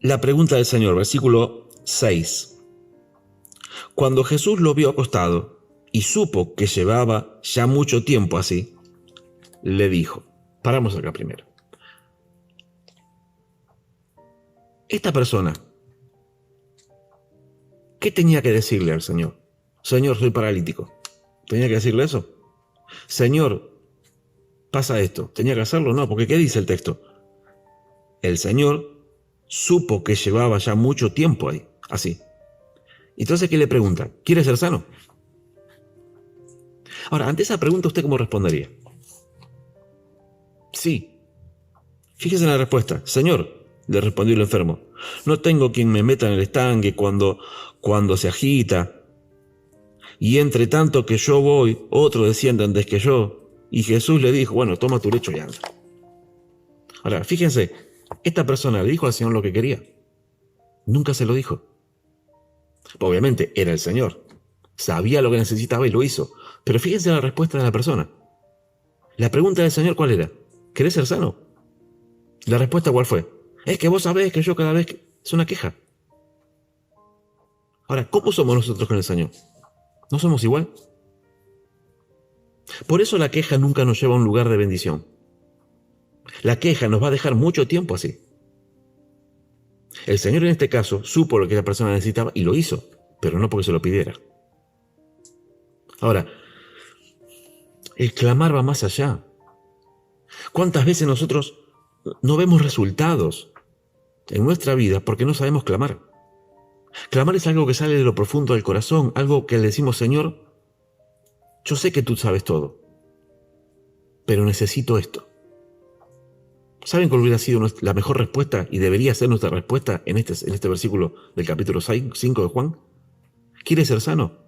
la pregunta del Señor, versículo 6. Cuando Jesús lo vio acostado y supo que llevaba ya mucho tiempo así, le dijo, paramos acá primero. Esta persona, ¿qué tenía que decirle al Señor? Señor, soy paralítico. ¿Tenía que decirle eso? Señor, pasa esto. ¿Tenía que hacerlo? No, porque ¿qué dice el texto? El Señor supo que llevaba ya mucho tiempo ahí, así. Entonces, ¿qué le pregunta? ¿Quiere ser sano? Ahora, ante esa pregunta, ¿usted cómo respondería? Sí. Fíjese en la respuesta. Señor, le respondió el enfermo, no tengo quien me meta en el estanque cuando se agita. Y entre tanto que yo voy, otro desciende antes que yo. Y Jesús le dijo, bueno, toma tu lecho y anda. Ahora, fíjense, esta persona le dijo al Señor lo que quería. Nunca se lo dijo. Obviamente era el Señor. Sabía lo que necesitaba y lo hizo. Pero fíjense la respuesta de la persona. La pregunta del Señor, ¿cuál era? ¿Querés ser sano? La respuesta, ¿cuál fue? Es que vos sabés que yo cada vez... Es una queja. Ahora, ¿cómo somos nosotros con el Señor? ¿No somos igual? Por eso la queja nunca nos lleva a un lugar de bendición. La queja nos va a dejar mucho tiempo así. El Señor en este caso supo lo que la persona necesitaba y lo hizo, pero no porque se lo pidiera. Ahora, el clamar va más allá. ¿Cuántas veces nosotros no vemos resultados en nuestra vida porque no sabemos clamar. Clamar es algo que sale de lo profundo del corazón, algo que le decimos, Señor, yo sé que tú sabes todo, pero necesito esto. ¿Saben cuál hubiera sido la mejor respuesta y debería ser nuestra respuesta en este versículo del capítulo 5 de Juan? ¿Quieres ser sano?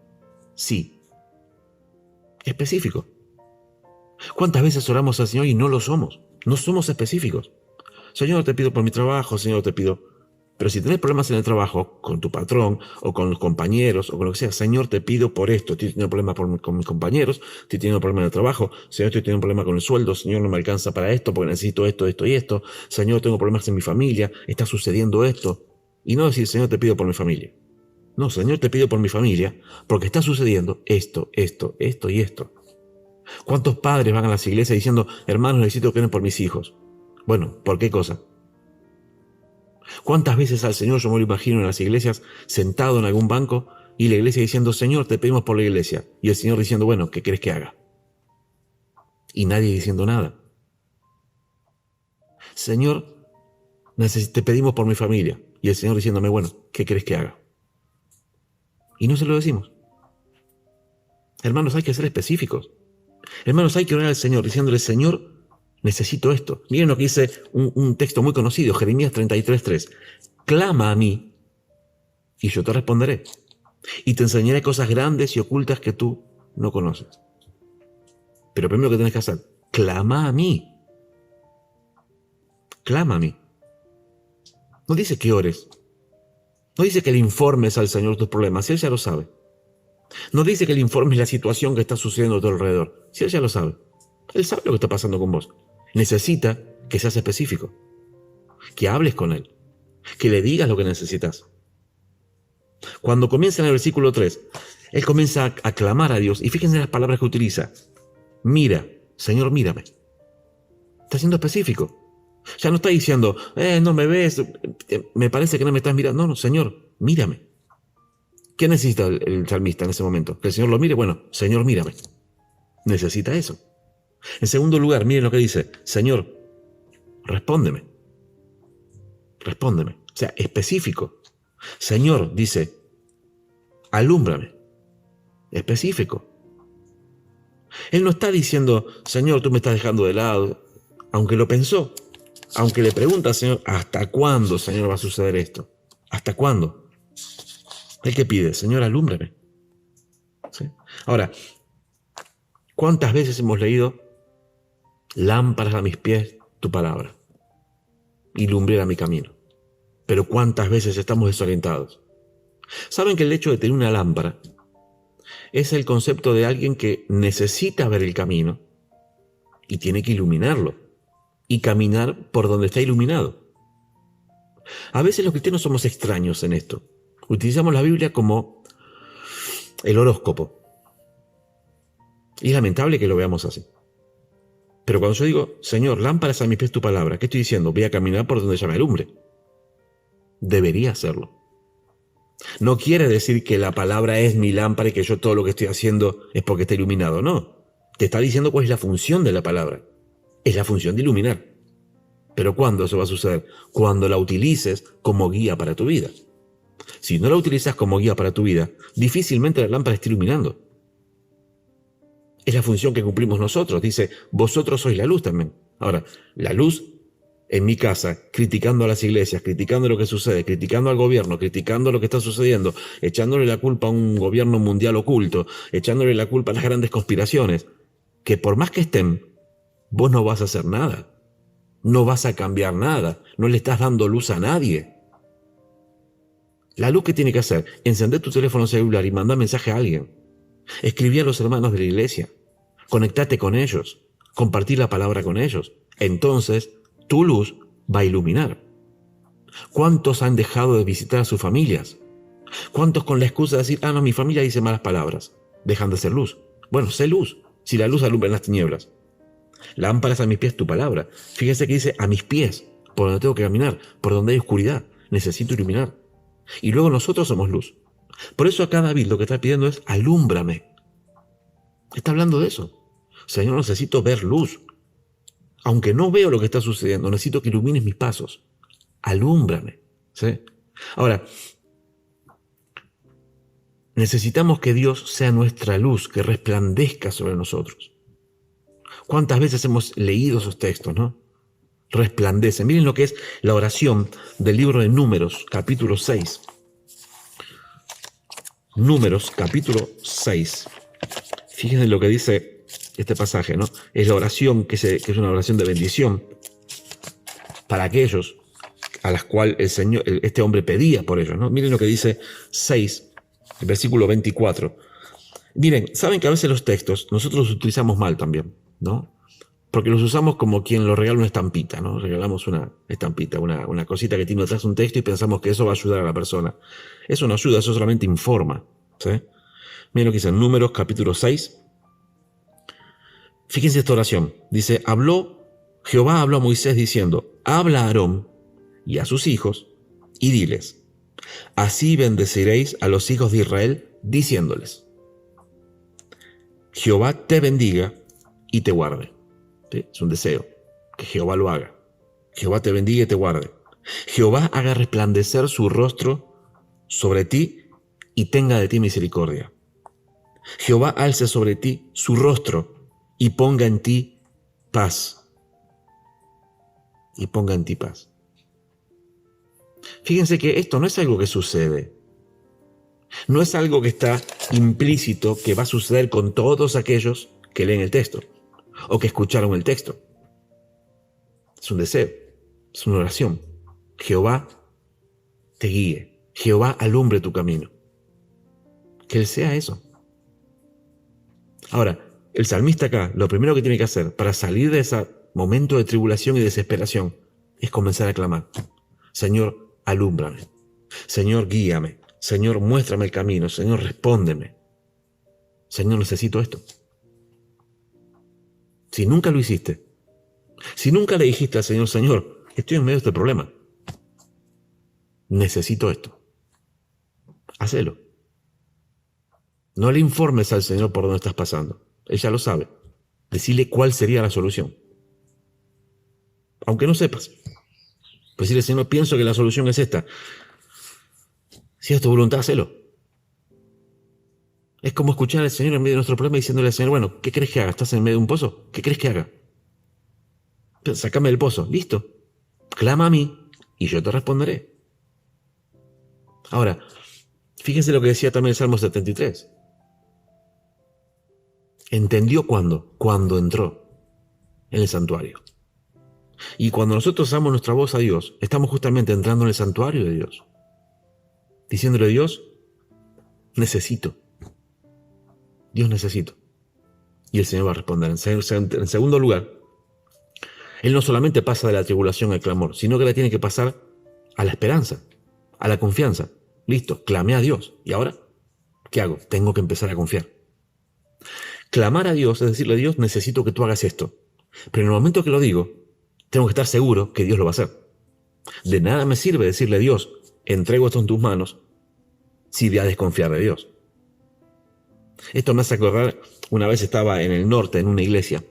Sí. Específico. ¿Cuántas veces oramos al Señor y no lo somos? No somos específicos. Señor, te pido por mi trabajo, Señor, te pido. Pero si tenés problemas en el trabajo, con tu patrón, o con los compañeros, o con lo que sea, Señor, te pido por esto. Estoy teniendo problemas con mis compañeros, estoy teniendo problemas en el trabajo, Señor, estoy teniendo problemas con el sueldo, Señor, no me alcanza para esto, porque necesito esto, esto y esto. Señor, tengo problemas en mi familia, está sucediendo esto. Y no decir, Señor, te pido por mi familia. No, Señor, te pido por mi familia, porque está sucediendo esto, esto, esto y esto. ¿Cuántos padres van a las iglesias diciendo, hermanos, necesito que oren por mis hijos? Bueno, ¿por qué cosa? ¿Cuántas veces al Señor yo me lo imagino en las iglesias sentado en algún banco y la iglesia diciendo, Señor, te pedimos por la iglesia? Y el Señor diciendo, bueno, ¿qué querés que haga? Y nadie diciendo nada. Señor, te pedimos por mi familia. Y el Señor diciéndome, bueno, ¿qué querés que haga? Y no se lo decimos. Hermanos, hay que ser específicos. Hermanos, hay que orar al Señor diciéndole, Señor, necesito esto. Miren lo que dice un texto muy conocido, Jeremías 33:3. Clama a mí y yo te responderé. Y te enseñaré cosas grandes y ocultas que tú no conoces. Pero primero que tienes que hacer, clama a mí. Clama a mí. No dice que ores. No dice que le informes al Señor tus problemas, si Él ya lo sabe. No dice que le informes la situación que está sucediendo a tu alrededor, si Él ya lo sabe. Él sabe lo que está pasando con vos. Necesita que seas específico, que hables con Él, que le digas lo que necesitas. Cuando comienza en el versículo 3, Él comienza a clamar a Dios y fíjense las palabras que utiliza. Mira, Señor, mírame. Está siendo específico. Ya no está diciendo, no me ves, me parece que no me estás mirando. No, Señor, mírame. ¿Qué necesita el salmista en ese momento? ¿Que el Señor lo mire? Bueno, Señor, mírame. Necesita eso. En segundo lugar, miren lo que dice. Señor, respóndeme. Respóndeme. O sea, específico. Señor, dice, alúmbrame. Específico. Él no está diciendo, Señor, tú me estás dejando de lado. Aunque lo pensó. Aunque le pregunta al Señor, ¿hasta cuándo, Señor, va a suceder esto? ¿Hasta cuándo? ¿El que pide? Señor, alúmbrame. ¿Sí? Ahora, ¿cuántas veces hemos leído lámparas a mis pies tu palabra y lumbrera mi camino? Pero ¿cuántas veces estamos desorientados? ¿Saben que el hecho de tener una lámpara es el concepto de alguien que necesita ver el camino y tiene que iluminarlo y caminar por donde está iluminado? A veces los cristianos somos extraños en esto. Utilizamos la Biblia como el horóscopo. Y es lamentable que lo veamos así. Pero cuando yo digo, Señor, lámparas a mis pies tu palabra, ¿qué estoy diciendo? Voy a caminar por donde ya me alumbre. Debería hacerlo. No quiere decir que la palabra es mi lámpara y que yo todo lo que estoy haciendo es porque está iluminado. No. Te está diciendo cuál es la función de la palabra. Es la función de iluminar. Pero ¿cuándo eso va a suceder? Cuando la utilices como guía para tu vida. Si no la utilizas como guía para tu vida, difícilmente la lámpara esté iluminando. Es la función que cumplimos nosotros. Dice, vosotros sois la luz también. Ahora, la luz en mi casa, criticando a las iglesias, criticando lo que sucede, criticando al gobierno, criticando lo que está sucediendo, echándole la culpa a un gobierno mundial oculto, echándole la culpa a las grandes conspiraciones, que por más que estén, vos no vas a hacer nada. No vas a cambiar nada. No le estás dando luz a nadie. La luz que tiene que hacer, encender tu teléfono celular y mandar mensaje a alguien. Escribí a los hermanos de la iglesia. Conectate con ellos. Compartir la palabra con ellos. Entonces, tu luz va a iluminar. ¿Cuántos han dejado de visitar a sus familias? ¿Cuántos con la excusa de decir, no, mi familia dice malas palabras, dejan de ser luz? Bueno, sé luz, si la luz alumbra en las tinieblas. Lámparas a mis pies tu palabra. Fíjese que dice a mis pies, por donde tengo que caminar, por donde hay oscuridad. Necesito iluminar. Y luego nosotros somos luz. Por eso acá David lo que está pidiendo es alúmbrame. Está hablando de eso. Señor, necesito ver luz. Aunque no veo lo que está sucediendo, necesito que ilumines mis pasos. Alúmbrame. ¿Sí? Ahora, necesitamos que Dios sea nuestra luz, que resplandezca sobre nosotros. ¿Cuántas veces hemos leído esos textos, no? Resplandece. Miren lo que es la oración del libro de Números, capítulo 6. Números, capítulo 6. Fíjense lo que dice este pasaje, ¿no? Es la oración que es una oración de bendición para aquellos a las cuales este hombre pedía por ellos, ¿no? Miren lo que dice 6, el versículo 24. Miren, saben que a veces los textos nosotros los utilizamos mal también, ¿no? Porque los usamos como quien lo regala una estampita, ¿no? Regalamos una estampita, una cosita que tiene detrás un texto y pensamos que eso va a ayudar a la persona. Eso no ayuda, eso solamente informa, ¿sí? Miren lo que dice en Números capítulo 6. Fíjense esta oración. Dice, Jehová habló a Moisés diciendo, habla a Aarón y a sus hijos y diles, así bendeciréis a los hijos de Israel, diciéndoles, Jehová te bendiga y te guarde. ¿Sí? Es un deseo, que Jehová lo haga. Jehová te bendiga y te guarde. Jehová haga resplandecer su rostro sobre ti y tenga de ti misericordia. Jehová alce sobre ti su rostro y ponga en ti paz. Y ponga en ti paz. Fíjense que esto no es algo que sucede. No es algo que está implícito que va a suceder con todos aquellos que leen el texto o que escucharon el texto. Es un deseo, es una oración. Jehová te guíe, Jehová alumbre tu camino. Que Él sea eso. Ahora, el salmista acá, lo primero que tiene que hacer para salir de ese momento de tribulación y desesperación es comenzar a clamar. Señor, alúmbrame. Señor, guíame. Señor, muéstrame el camino. Señor, respóndeme. Señor, necesito esto. Si nunca lo hiciste, si nunca le dijiste al Señor, Señor, estoy en medio de este problema, necesito esto, hacelo. No le informes al Señor por dónde estás pasando. Él ya lo sabe. Decile cuál sería la solución. Aunque no sepas. Decirle, Señor, pienso que la solución es esta. Si es tu voluntad, hacelo. Es como escuchar al Señor en medio de nuestro problema y diciéndole al Señor, bueno, ¿qué crees que haga? ¿Estás en medio de un pozo? ¿Qué crees que haga? Sácame del pozo. Listo. Clama a mí y yo te responderé. Ahora, fíjense lo que decía también el Salmo 73. ¿Entendió cuándo? Cuando entró en el santuario. Y cuando nosotros damos nuestra voz a Dios, estamos justamente entrando en el santuario de Dios. Diciéndole a Dios, necesito. Dios, necesito. Y el Señor va a responder. En segundo lugar, Él no solamente pasa de la tribulación al clamor, sino que la tiene que pasar a la esperanza, a la confianza. Listo, clamé a Dios. ¿Y ahora qué hago? Tengo que empezar a confiar. Clamar a Dios es decirle a Dios, necesito que tú hagas esto. Pero en el momento que lo digo, tengo que estar seguro que Dios lo va a hacer. De nada me sirve decirle a Dios, entrego esto en tus manos, si voy a desconfiar de Dios. Esto me hace acordar, una vez estaba en el norte, en una iglesia,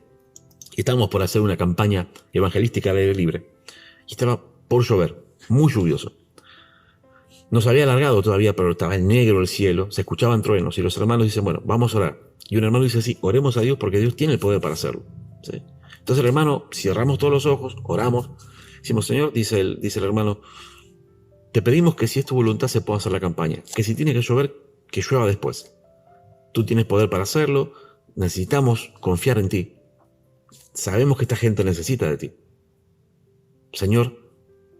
y estábamos por hacer una campaña evangelística al aire libre. Y estaba por llover, muy lluvioso. Nos había alargado todavía, pero estaba en negro el cielo, se escuchaban truenos, y los hermanos dicen, bueno, vamos a orar. Y un hermano dice, sí, oremos a Dios porque Dios tiene el poder para hacerlo. ¿Sí? Entonces el hermano, cerramos todos los ojos, oramos, decimos, Señor, dice el hermano, te pedimos que si es tu voluntad se pueda hacer la campaña, que si tiene que llover, que llueva después. Tú tienes poder para hacerlo, necesitamos confiar en ti. Sabemos que esta gente necesita de ti. Señor,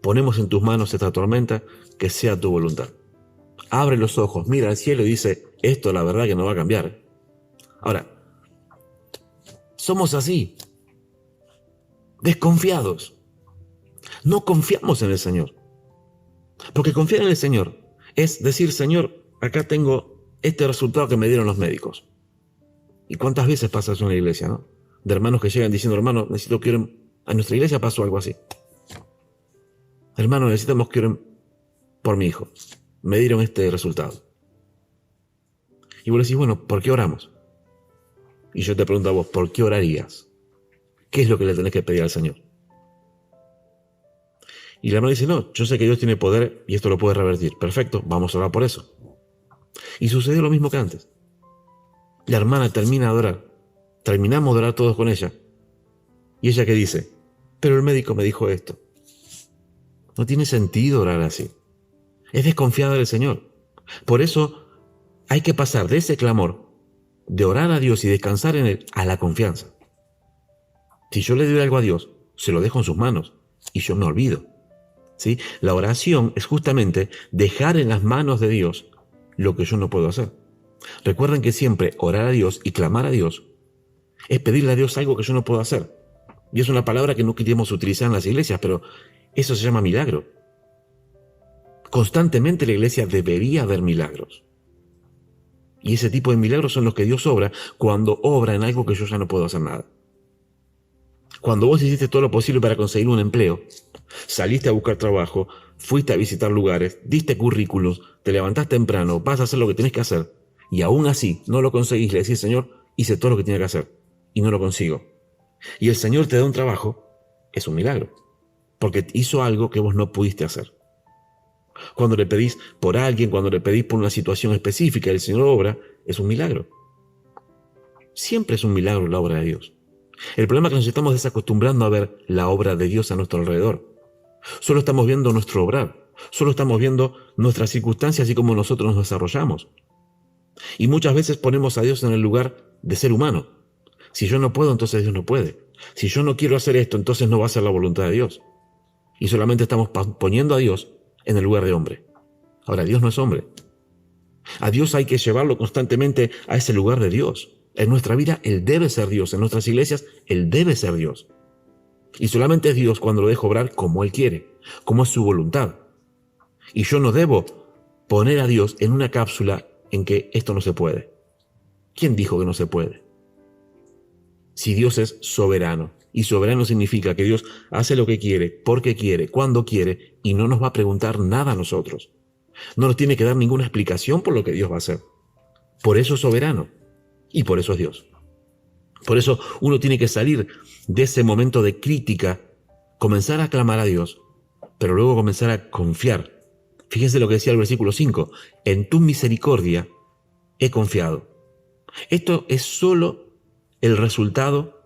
ponemos en tus manos esta tormenta, que sea tu voluntad. Abre los ojos, mira al cielo y dice, esto la verdad que no va a cambiar. Ahora, somos así, desconfiados. No confiamos en el Señor. Porque confiar en el Señor es decir, Señor, acá tengo este resultado que me dieron los médicos. ¿Y cuántas veces pasa eso en la iglesia, no? De hermanos que llegan diciendo, hermano, necesito que oren. A nuestra iglesia pasó algo así. Hermano, necesitamos que oren por mi hijo. Me dieron este resultado. Y vos le decís, bueno, ¿por qué oramos? Y yo te pregunto a vos, ¿por qué orarías? ¿Qué es lo que le tenés que pedir al Señor? Y la hermana dice, no, yo sé que Dios tiene poder y esto lo puede revertir. Perfecto, vamos a orar por eso. Y sucedió lo mismo que antes. La hermana termina de orar. Terminamos de orar todos con ella. Y ella que dice, pero el médico me dijo esto. No tiene sentido orar así. Es desconfiada del Señor. Por eso hay que pasar de ese clamor, de orar a Dios y descansar en Él, a la confianza. Si yo le doy algo a Dios, se lo dejo en sus manos y yo me olvido. ¿Sí? La oración es justamente dejar en las manos de Dios lo que yo no puedo hacer. Recuerden que siempre orar a Dios y clamar a Dios es pedirle a Dios algo que yo no puedo hacer. Y es una palabra que no queremos utilizar en las iglesias, pero eso se llama milagro. Constantemente la iglesia debería ver milagros. Y ese tipo de milagros son los que Dios obra cuando obra en algo que yo ya no puedo hacer nada. Cuando vos hiciste todo lo posible para conseguir un empleo, saliste a buscar trabajo, fuiste a visitar lugares, diste currículos, te levantás temprano, vas a hacer lo que tenés que hacer, y aún así no lo conseguís, le decís, Señor, hice todo lo que tenía que hacer, y no lo consigo. Y el Señor te da un trabajo, es un milagro, porque hizo algo que vos no pudiste hacer. Cuando le pedís por alguien, cuando le pedís por una situación específica y el Señor obra, es un milagro. Siempre es un milagro la obra de Dios. El problema es que nos estamos desacostumbrando a ver la obra de Dios a nuestro alrededor. Solo estamos viendo nuestro obrar. Solo estamos viendo nuestras circunstancias y cómo nosotros nos desarrollamos. Y muchas veces ponemos a Dios en el lugar de ser humano. Si yo no puedo, entonces Dios no puede. Si yo no quiero hacer esto, entonces no va a ser la voluntad de Dios. Y solamente estamos poniendo a Dios en el lugar de hombre. Ahora, Dios no es hombre. A Dios hay que llevarlo constantemente a ese lugar de Dios. En nuestra vida, Él debe ser Dios. En nuestras iglesias, Él debe ser Dios. Y solamente es Dios cuando lo dejo obrar como Él quiere, como es su voluntad. Y yo no debo poner a Dios en una cápsula en que esto no se puede. ¿Quién dijo que no se puede? Si Dios es soberano, y soberano significa que Dios hace lo que quiere, porque quiere, cuando quiere, y no nos va a preguntar nada a nosotros. No nos tiene que dar ninguna explicación por lo que Dios va a hacer. Por eso es soberano, y por eso es Dios. Por eso uno tiene que salir de ese momento de crítica, comenzar a clamar a Dios, pero luego comenzar a confiar. Fíjense lo que decía el versículo 5, en tu misericordia he confiado. Esto es solo el resultado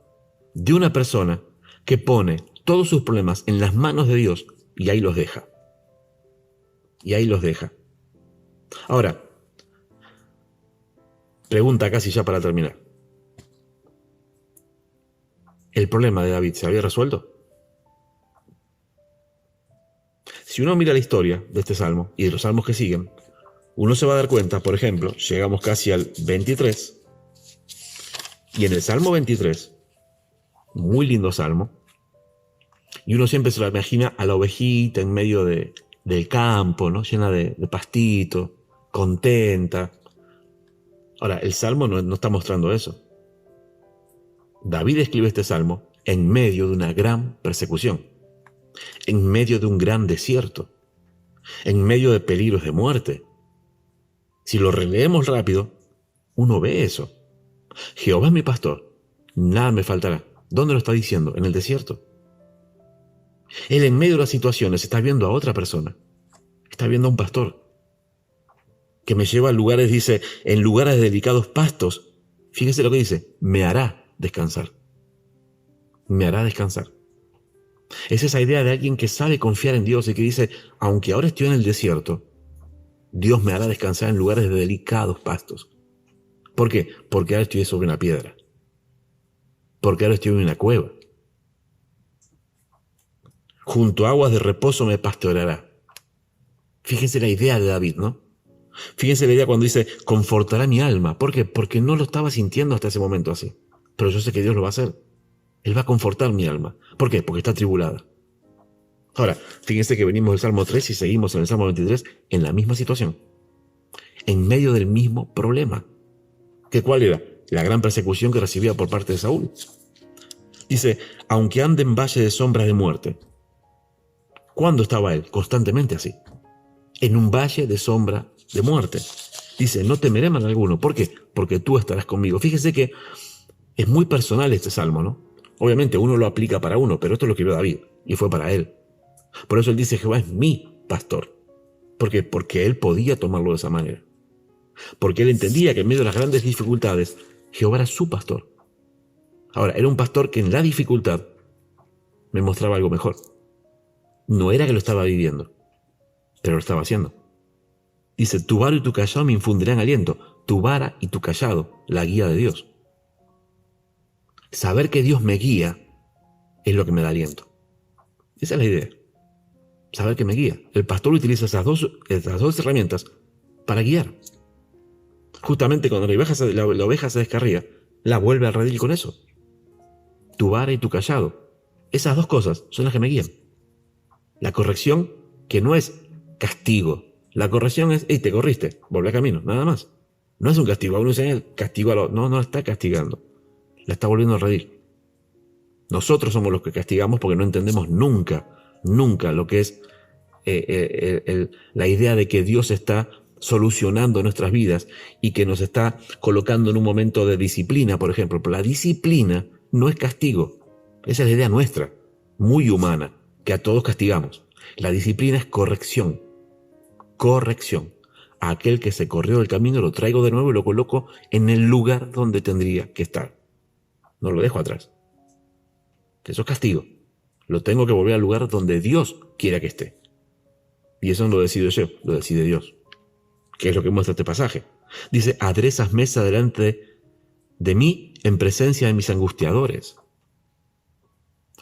de una persona que pone todos sus problemas en las manos de Dios y ahí los deja. Y ahí los deja. Ahora, pregunta casi ya para terminar. ¿El problema de David se había resuelto? Si uno mira la historia de este salmo y de los salmos que siguen, uno se va a dar cuenta, por ejemplo, llegamos casi al 23, y en el Salmo 23, muy lindo salmo, y uno siempre se lo imagina a la ovejita en medio del campo, ¿no? Llena de pastito, contenta. Ahora, el salmo no está mostrando eso. David escribe este salmo en medio de una gran persecución, en medio de un gran desierto, en medio de peligros de muerte. Si lo releemos rápido, uno ve eso. Jehová es mi pastor, nada me faltará. ¿Dónde lo está diciendo? En el desierto. Él en medio de las situaciones está viendo a otra persona. Está viendo a un pastor que me lleva a lugares, dice, en lugares de delicados pastos. Fíjese lo que dice, me hará descansar. Me hará descansar. Es esa idea de alguien que sabe confiar en Dios y que dice, aunque ahora estoy en el desierto, Dios me hará descansar en lugares de delicados pastos. ¿Por qué? Porque ahora estoy sobre una piedra. Porque ahora estoy en una cueva. Junto a aguas de reposo me pastoreará. Fíjense la idea de David, ¿no? Fíjense la idea cuando dice, confortará mi alma. ¿Por qué? Porque no lo estaba sintiendo hasta ese momento así. Pero yo sé que Dios lo va a hacer. Él va a confortar mi alma. ¿Por qué? Porque está atribulada. Ahora, fíjense que venimos del Salmo 3 y seguimos en el Salmo 23 en la misma situación. En medio del mismo problema. ¿Qué cuál era? La gran persecución que recibía por parte de Saúl. Dice, aunque ande en valle de sombras de muerte. ¿Cuándo estaba él? Constantemente así. En un valle de sombra de muerte. Dice, no temeré mal alguno. ¿Por qué? Porque tú estarás conmigo. Fíjese que es muy personal este salmo, ¿no? Obviamente uno lo aplica para uno, pero esto es lo que vio David, y fue para él. Por eso él dice, Jehová es mi pastor. ¿Por qué? Porque él podía tomarlo de esa manera. Porque él entendía que en medio de las grandes dificultades, Jehová era su pastor. Ahora, era un pastor que en la dificultad me mostraba algo mejor. No era que lo estaba viviendo, pero lo estaba haciendo. Dice, tu vara y tu callado me infundirán aliento. Tu vara y tu callado, la guía de Dios. Saber que Dios me guía es lo que me da aliento. Esa es la idea. Saber que me guía. El pastor utiliza esas dos herramientas para guiar. Justamente cuando la oveja se descarría, la vuelve al redil con eso. Tu vara y tu callado. Esas dos cosas son las que me guían. La corrección, que no es castigo. La corrección es, hey, te corriste, volvé a camino, nada más. No es un castigo. Uno dice, castigo no la está castigando. La está volviendo al redil. Nosotros somos los que castigamos porque no entendemos nunca lo que es la idea de que Dios está solucionando nuestras vidas y que nos está colocando en un momento de disciplina, por ejemplo. Pero la disciplina no es castigo. Esa es la idea nuestra, muy humana, que a todos castigamos. La disciplina es corrección. Corrección. A aquel que se corrió del camino lo traigo de nuevo y lo coloco en el lugar donde tendría que estar. No lo dejo atrás. Eso es castigo. Lo tengo que volver al lugar donde Dios quiera que esté. Y eso no lo decido yo, lo decide Dios. Que es lo que muestra este pasaje. Dice, aderezas mesa delante de mí en presencia de mis angustiadores.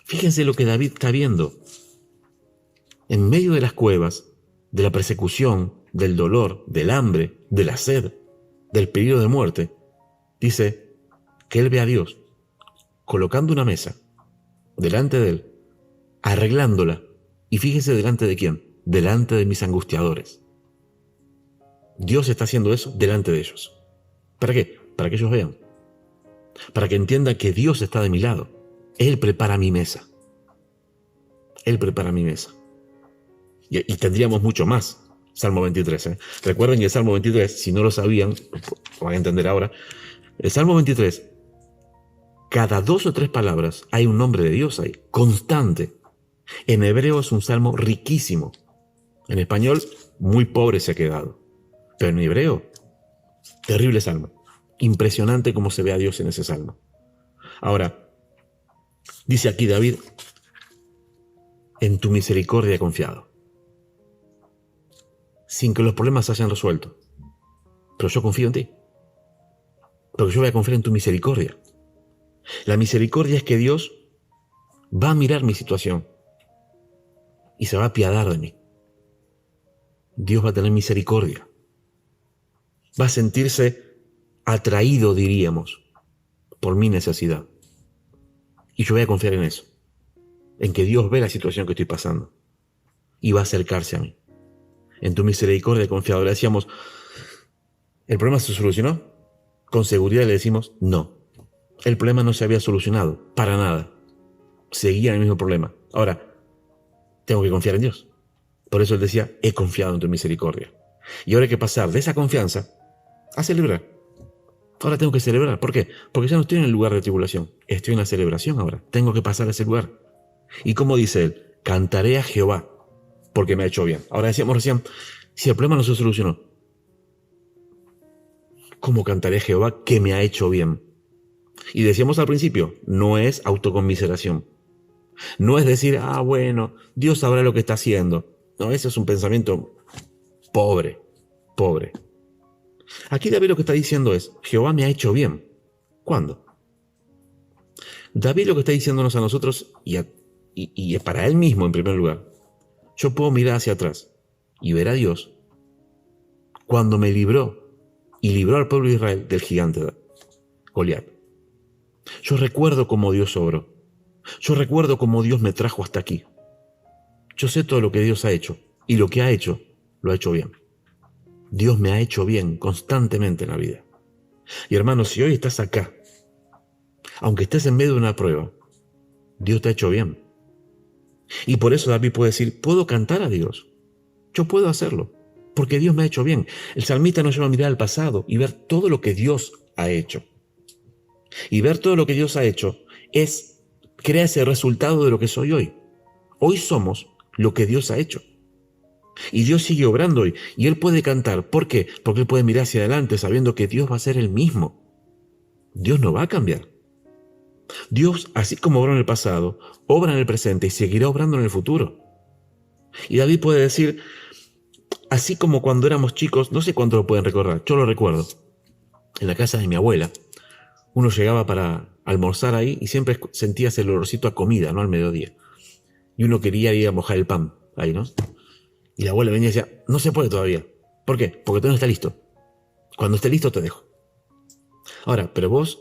Fíjense lo que David está viendo. En medio de las cuevas, de la persecución, del dolor, del hambre, de la sed, del peligro de muerte, dice que él ve a Dios colocando una mesa delante de él, arreglándola, y fíjese delante de quién, delante de mis angustiadores. Dios está haciendo eso delante de ellos. ¿Para qué? Para que ellos vean, para que entiendan que Dios está de mi lado. Él prepara mi mesa. Él prepara mi mesa. Y tendríamos mucho más. Salmo 23. Recuerden que el Salmo 23, si no lo sabían, lo van a entender ahora. El Salmo 23, cada 2 o 3 palabras hay un nombre de Dios ahí, constante. En hebreo es un salmo riquísimo. En español, muy pobre se ha quedado. Pero en hebreo, terrible salmo. Impresionante cómo se ve a Dios en ese salmo. Ahora, dice aquí David, en tu misericordia he confiado. Sin que los problemas se hayan resuelto. Pero yo confío en ti. Porque yo voy a confiar en tu misericordia. La misericordia es que Dios va a mirar mi situación y se va a apiadar de mí. Dios va a tener misericordia. Va a sentirse atraído, diríamos, por mi necesidad. Y yo voy a confiar en eso. En que Dios ve la situación que estoy pasando y va a acercarse a mí. En tu misericordia he confiado. Le decíamos, ¿el problema se solucionó? Con seguridad le decimos, no. El problema no se había solucionado, para nada. Seguía en el mismo problema. Ahora, tengo que confiar en Dios. Por eso él decía, he confiado en tu misericordia. Y ahora hay que pasar de esa confianza a celebrar. Ahora tengo que celebrar. ¿Por qué? Porque ya no estoy en el lugar de tribulación. Estoy en la celebración ahora. Tengo que pasar a ese lugar. Y como dice él, cantaré a Jehová porque me ha hecho bien. Ahora decíamos recién, si el problema no se solucionó, ¿cómo cantaré a Jehová que me ha hecho bien? Y decíamos al principio, no es autoconmiseración. No es decir, bueno, Dios sabrá lo que está haciendo. No, ese es un pensamiento pobre. Aquí David lo que está diciendo es, Jehová me ha hecho bien. ¿Cuándo? David lo que está diciéndonos a nosotros y para él mismo en primer lugar, yo puedo mirar hacia atrás y ver a Dios cuando me libró y libró al pueblo de Israel del gigante Goliat. Yo recuerdo cómo Dios obró. Yo recuerdo cómo Dios me trajo hasta aquí. Yo sé todo lo que Dios ha hecho y lo que ha hecho, lo ha hecho bien. Dios me ha hecho bien constantemente en la vida. Y hermanos, si hoy estás acá, aunque estés en medio de una prueba, Dios te ha hecho bien. Y por eso David puede decir, puedo cantar a Dios. Yo puedo hacerlo, porque Dios me ha hecho bien. El salmista nos lleva a mirar al pasado y ver todo lo que Dios ha hecho. Y ver todo lo que Dios ha hecho es crea ese resultado de lo que soy hoy. Hoy somos lo que Dios ha hecho. Y Dios sigue obrando hoy. Y Él puede cantar. ¿Por qué? Porque Él puede mirar hacia adelante sabiendo que Dios va a ser el mismo. Dios no va a cambiar. Dios, así como obró en el pasado, obra en el presente y seguirá obrando en el futuro. Y David puede decir, así como cuando éramos chicos, no sé cuánto lo pueden recordar, yo lo recuerdo. En la casa de mi abuela, uno llegaba para almorzar ahí y siempre sentías el olorcito a comida, ¿no? Al mediodía. Y uno quería ir a mojar el pan ahí, ¿no? Y la abuela venía y decía, no se puede todavía. ¿Por qué? Porque todavía no está listo. Cuando esté listo te dejo. Ahora, pero vos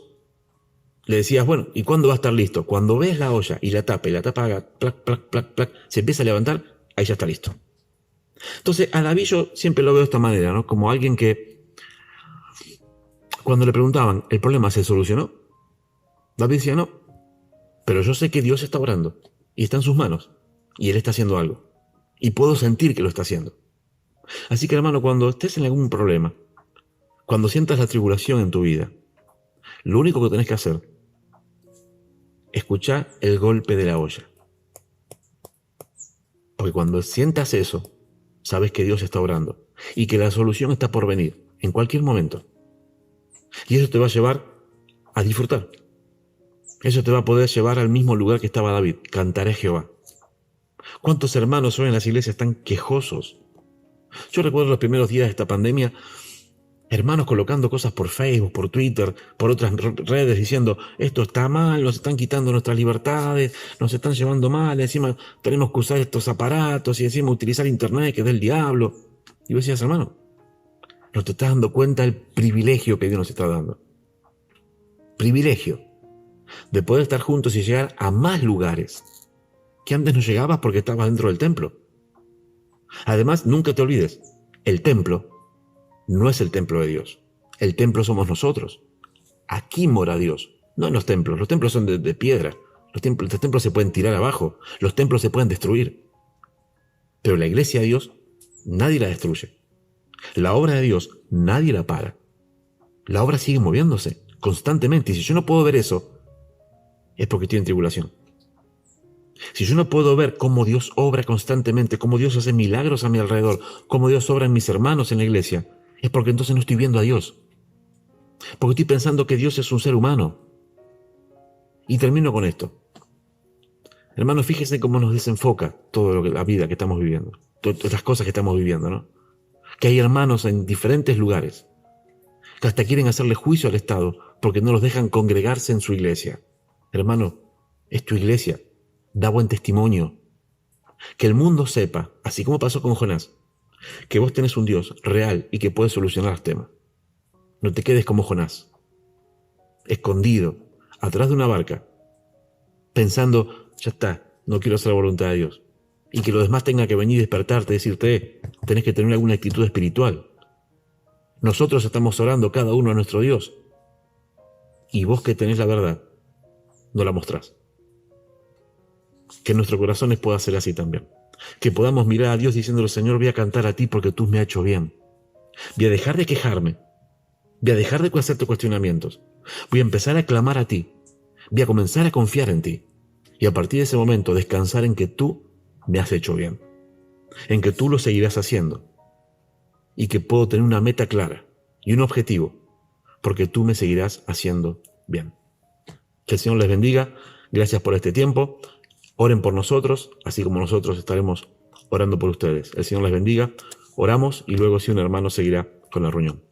le decías, bueno, ¿y cuándo va a estar listo? Cuando ves la olla y la tapa haga plac, plac, plac, plac, se empieza a levantar, ahí ya está listo. Entonces, a David yo siempre lo veo de esta manera, ¿no? Como alguien que, cuando le preguntaban, ¿el problema se solucionó? David decía, no, pero yo sé que Dios está orando y está en sus manos y Él está haciendo algo. Y puedo sentir que lo está haciendo. Así que, hermano, cuando estés en algún problema, cuando sientas la tribulación en tu vida, lo único que tenés que hacer es escuchar el golpe de la olla. Porque cuando sientas eso, sabes que Dios está orando y que la solución está por venir en cualquier momento. Y eso te va a llevar a disfrutar. Eso te va a poder llevar al mismo lugar que estaba David. Cantaré a Jehová. ¿Cuántos hermanos hoy en las iglesias están quejosos? Yo recuerdo los primeros días de esta pandemia, hermanos colocando cosas por Facebook, por Twitter, por otras redes, diciendo, esto está mal, nos están quitando nuestras libertades, nos están llevando mal, encima tenemos que usar estos aparatos y encima utilizar internet, que es del diablo. Y vos decías, hermano, no te estás dando cuenta del privilegio que Dios nos está dando. Privilegio de poder estar juntos y llegar a más lugares que antes no llegabas porque estabas dentro del templo. Además, nunca te olvides, el templo no es el templo de Dios. El templo somos nosotros. Aquí mora Dios, no en los templos. Los templos son de piedra. Los templos se pueden tirar abajo. Los templos se pueden destruir. Pero la iglesia de Dios, nadie la destruye. La obra de Dios, nadie la para. La obra sigue moviéndose constantemente. Y si yo no puedo ver eso, es porque estoy en tribulación. Si yo no puedo ver cómo Dios obra constantemente, cómo Dios hace milagros a mi alrededor, cómo Dios obra en mis hermanos en la iglesia, es porque entonces no estoy viendo a Dios. Porque estoy pensando que Dios es un ser humano. Y termino con esto. Hermanos, fíjense cómo nos desenfoca toda la vida que estamos viviendo. Todas las cosas que estamos viviendo, ¿no? Que hay hermanos en diferentes lugares que hasta quieren hacerle juicio al Estado porque no los dejan congregarse en su iglesia. Hermano, es tu iglesia. Da buen testimonio. Que el mundo sepa, así como pasó con Jonás, que vos tenés un Dios real y que puede solucionar los temas. No te quedes como Jonás, escondido, atrás de una barca, pensando, ya está, no quiero hacer la voluntad de Dios. Y que los demás tengan que venir y despertarte y decirte, tenés que tener alguna actitud espiritual. Nosotros estamos orando cada uno a nuestro Dios. Y vos que tenés la verdad, no la mostrás. Que nuestros corazones pueda ser así también. Que podamos mirar a Dios diciéndole, Señor, voy a cantar a ti porque tú me has hecho bien. Voy a dejar de quejarme. Voy a dejar de hacerte cuestionamientos. Voy a empezar a clamar a ti. Voy a comenzar a confiar en ti. Y a partir de ese momento descansar en que tú me has hecho bien. En que tú lo seguirás haciendo. Y que puedo tener una meta clara y un objetivo. Porque tú me seguirás haciendo bien. Que el Señor les bendiga. Gracias por este tiempo. Oren por nosotros, así como nosotros estaremos orando por ustedes. El Señor les bendiga. Oramos y luego si un hermano seguirá con la reunión.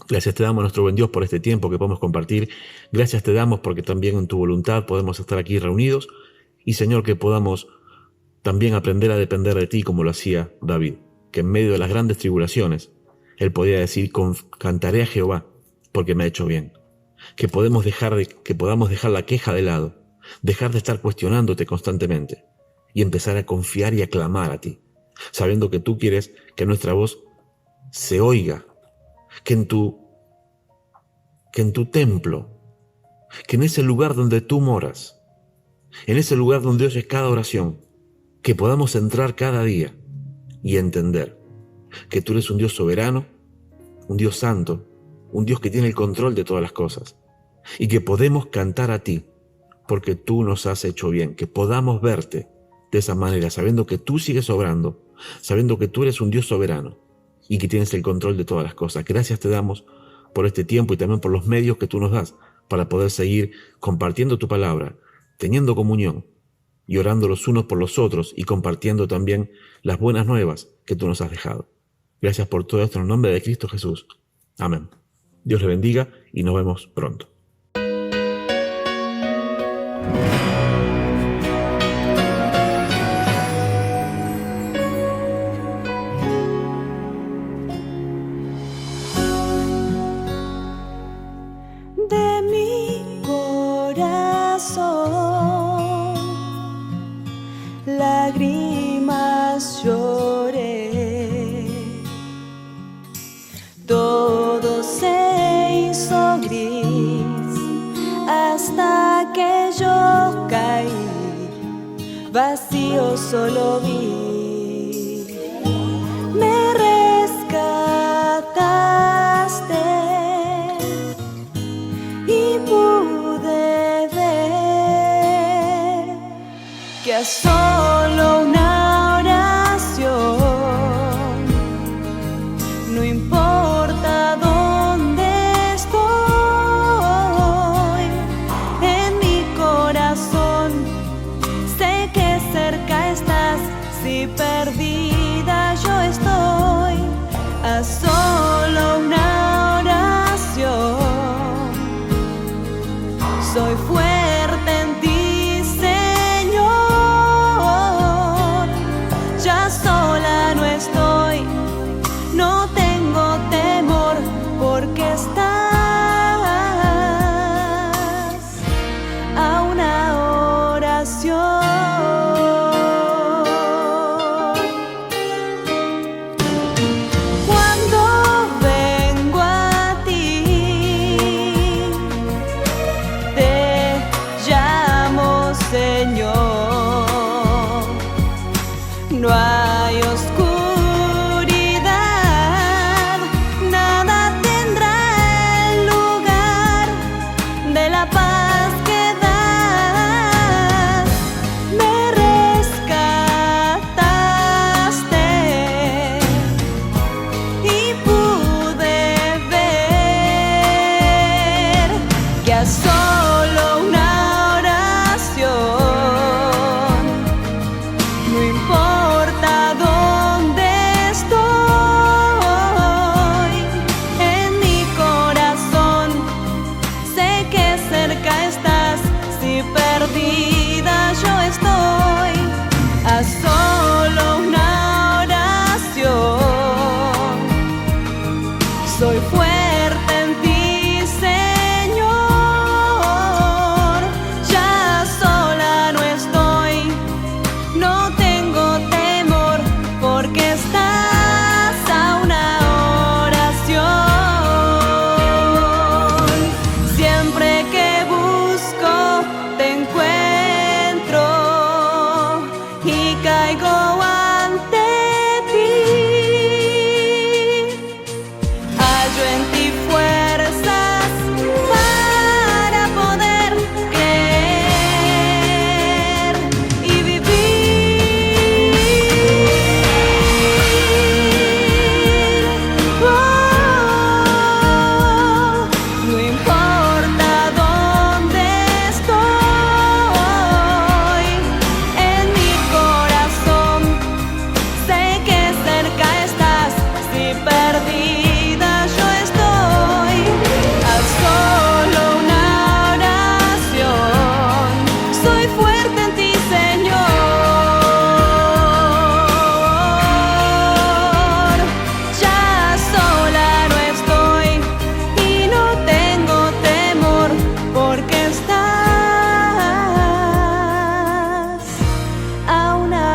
Gracias te damos, nuestro buen Dios, por este tiempo que podemos compartir. Gracias te damos porque también en tu voluntad podemos estar aquí reunidos. Y Señor, que podamos también aprender a depender de ti como lo hacía David. Que en medio de las grandes tribulaciones, él podía decir, cantaré a Jehová porque me ha hecho bien. Que podamos dejar la queja de lado. Dejar de estar cuestionándote constantemente y empezar a confiar y a clamar a ti, sabiendo que tú quieres que nuestra voz se oiga, que en tu templo, que en ese lugar donde tú moras, en ese lugar donde oyes cada oración, que podamos entrar cada día y entender que tú eres un Dios soberano, un Dios santo, un Dios que tiene el control de todas las cosas y que podemos cantar a ti porque tú nos has hecho bien, que podamos verte de esa manera, sabiendo que tú sigues obrando, sabiendo que tú eres un Dios soberano y que tienes el control de todas las cosas. Gracias te damos por este tiempo y también por los medios que tú nos das para poder seguir compartiendo tu palabra, teniendo comunión y orando los unos por los otros y compartiendo también las buenas nuevas que tú nos has dejado. Gracias por todo esto en el nombre de Cristo Jesús. Amén. Dios le bendiga y nos vemos pronto. De mi corazón lágrimas lloré, todo se hizo gris hasta que yo caí, vacío solo vi. Me rescataste y pude ver que a solo una oración, no importa dónde estoy, en mi corazón sé que cerca estás, si perdida yo estoy, a solo una oración. Soy fuerte en ti, Señor. Ya sola no estoy, no tengo temor, porque estás a una oración. Cuando vengo a ti, te llamo Señor. No hay oscuridad, nada tendrá el lugar de la paz que das. Me rescataste y pude ver que a solo una oración, no importa dónde estoy, en mi corazón sé que cerca estás, si perdida yo estoy, a solo una oración. Soy fuerte en ti, Señor. Ya sola no estoy, no tengo temor, porque estás a una oración. Siempre que busco te encuentro y caigo ante ti. Hallo en ti fuerzas para poder creer y vivir. No importa dónde estoy, en mi corazón sé que cerca estás, si perdida yo estoy, a solo una oración. Soy fuerte en ti, Señor. Ya sola no estoy y no tengo temor, porque estás a una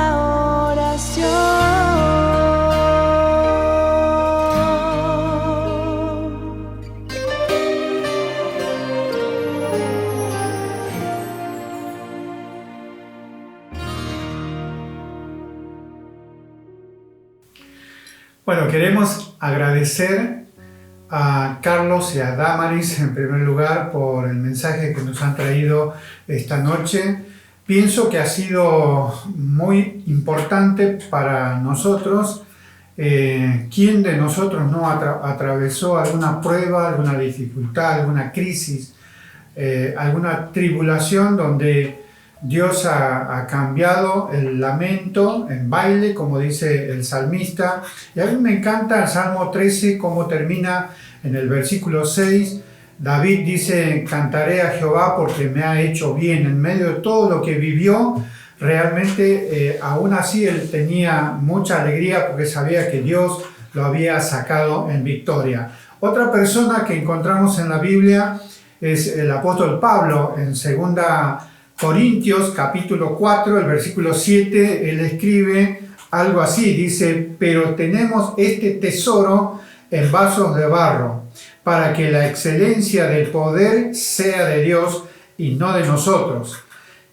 oración. Bueno, queremos agradecer a Carlos y a Damaris en primer lugar por el mensaje que nos han traído esta noche. Pienso que ha sido muy importante para nosotros. ¿Quién de nosotros no atravesó alguna prueba, alguna dificultad, alguna crisis, alguna tribulación donde Dios ha cambiado el lamento en baile, como dice el salmista? Y a mí me encanta el Salmo 13, cómo termina en el versículo 6. David dice: cantaré a Jehová porque me ha hecho bien. En medio de todo lo que vivió, realmente aún así él tenía mucha alegría porque sabía que Dios lo había sacado en victoria. Otra persona que encontramos en la Biblia es el apóstol Pablo. En 2 Corintios capítulo 4, el versículo 7, él escribe algo así, dice: pero tenemos este tesoro en vasos de barro, para que la excelencia del poder sea de Dios y no de nosotros,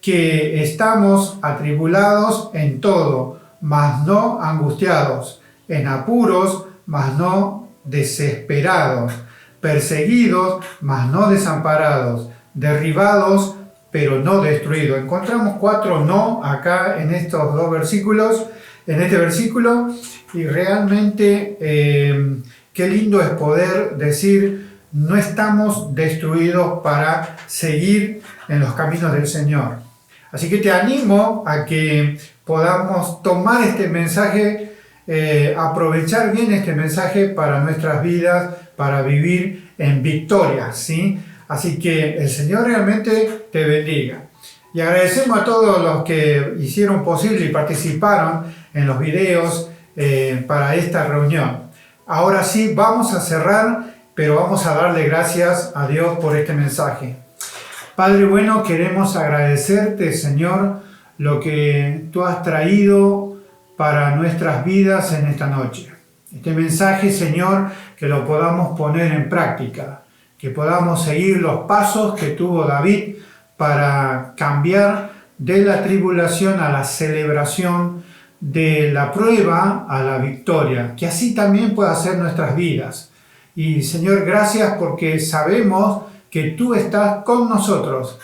que estamos atribulados en todo, mas no angustiados, en apuros, mas no desesperados, perseguidos, mas no desamparados, derribados, pero no destruidos. Encontramos 4 no acá en estos dos versículos, en este versículo, y realmente qué lindo es poder decir: no estamos destruidos para seguir en los caminos del Señor. Así que te animo a que podamos tomar este mensaje, aprovechar bien este mensaje para nuestras vidas, para vivir en victoria, ¿sí? Así que el Señor realmente te bendiga. Y agradecemos a todos los que hicieron posible y participaron en los videos para esta reunión. Ahora sí, vamos a cerrar, pero vamos a darle gracias a Dios por este mensaje. Padre bueno, queremos agradecerte, Señor, lo que tú has traído para nuestras vidas en esta noche. Este mensaje, Señor, que lo podamos poner en práctica, que podamos seguir los pasos que tuvo David para cambiar de la tribulación a la celebración, de la prueba a la victoria, que así también pueda ser nuestras vidas. Y Señor, gracias porque sabemos que tú estás con nosotros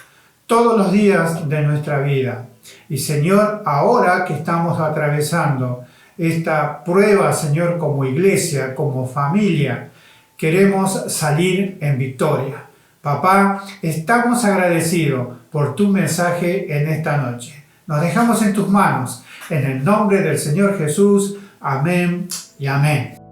todos los días de nuestra vida. Y Señor, ahora que estamos atravesando esta prueba, Señor, como iglesia, como familia, queremos salir en victoria. Papá, estamos agradecidos por tu mensaje en esta noche. Nos dejamos en tus manos. En el nombre del Señor Jesús. Amén y amén.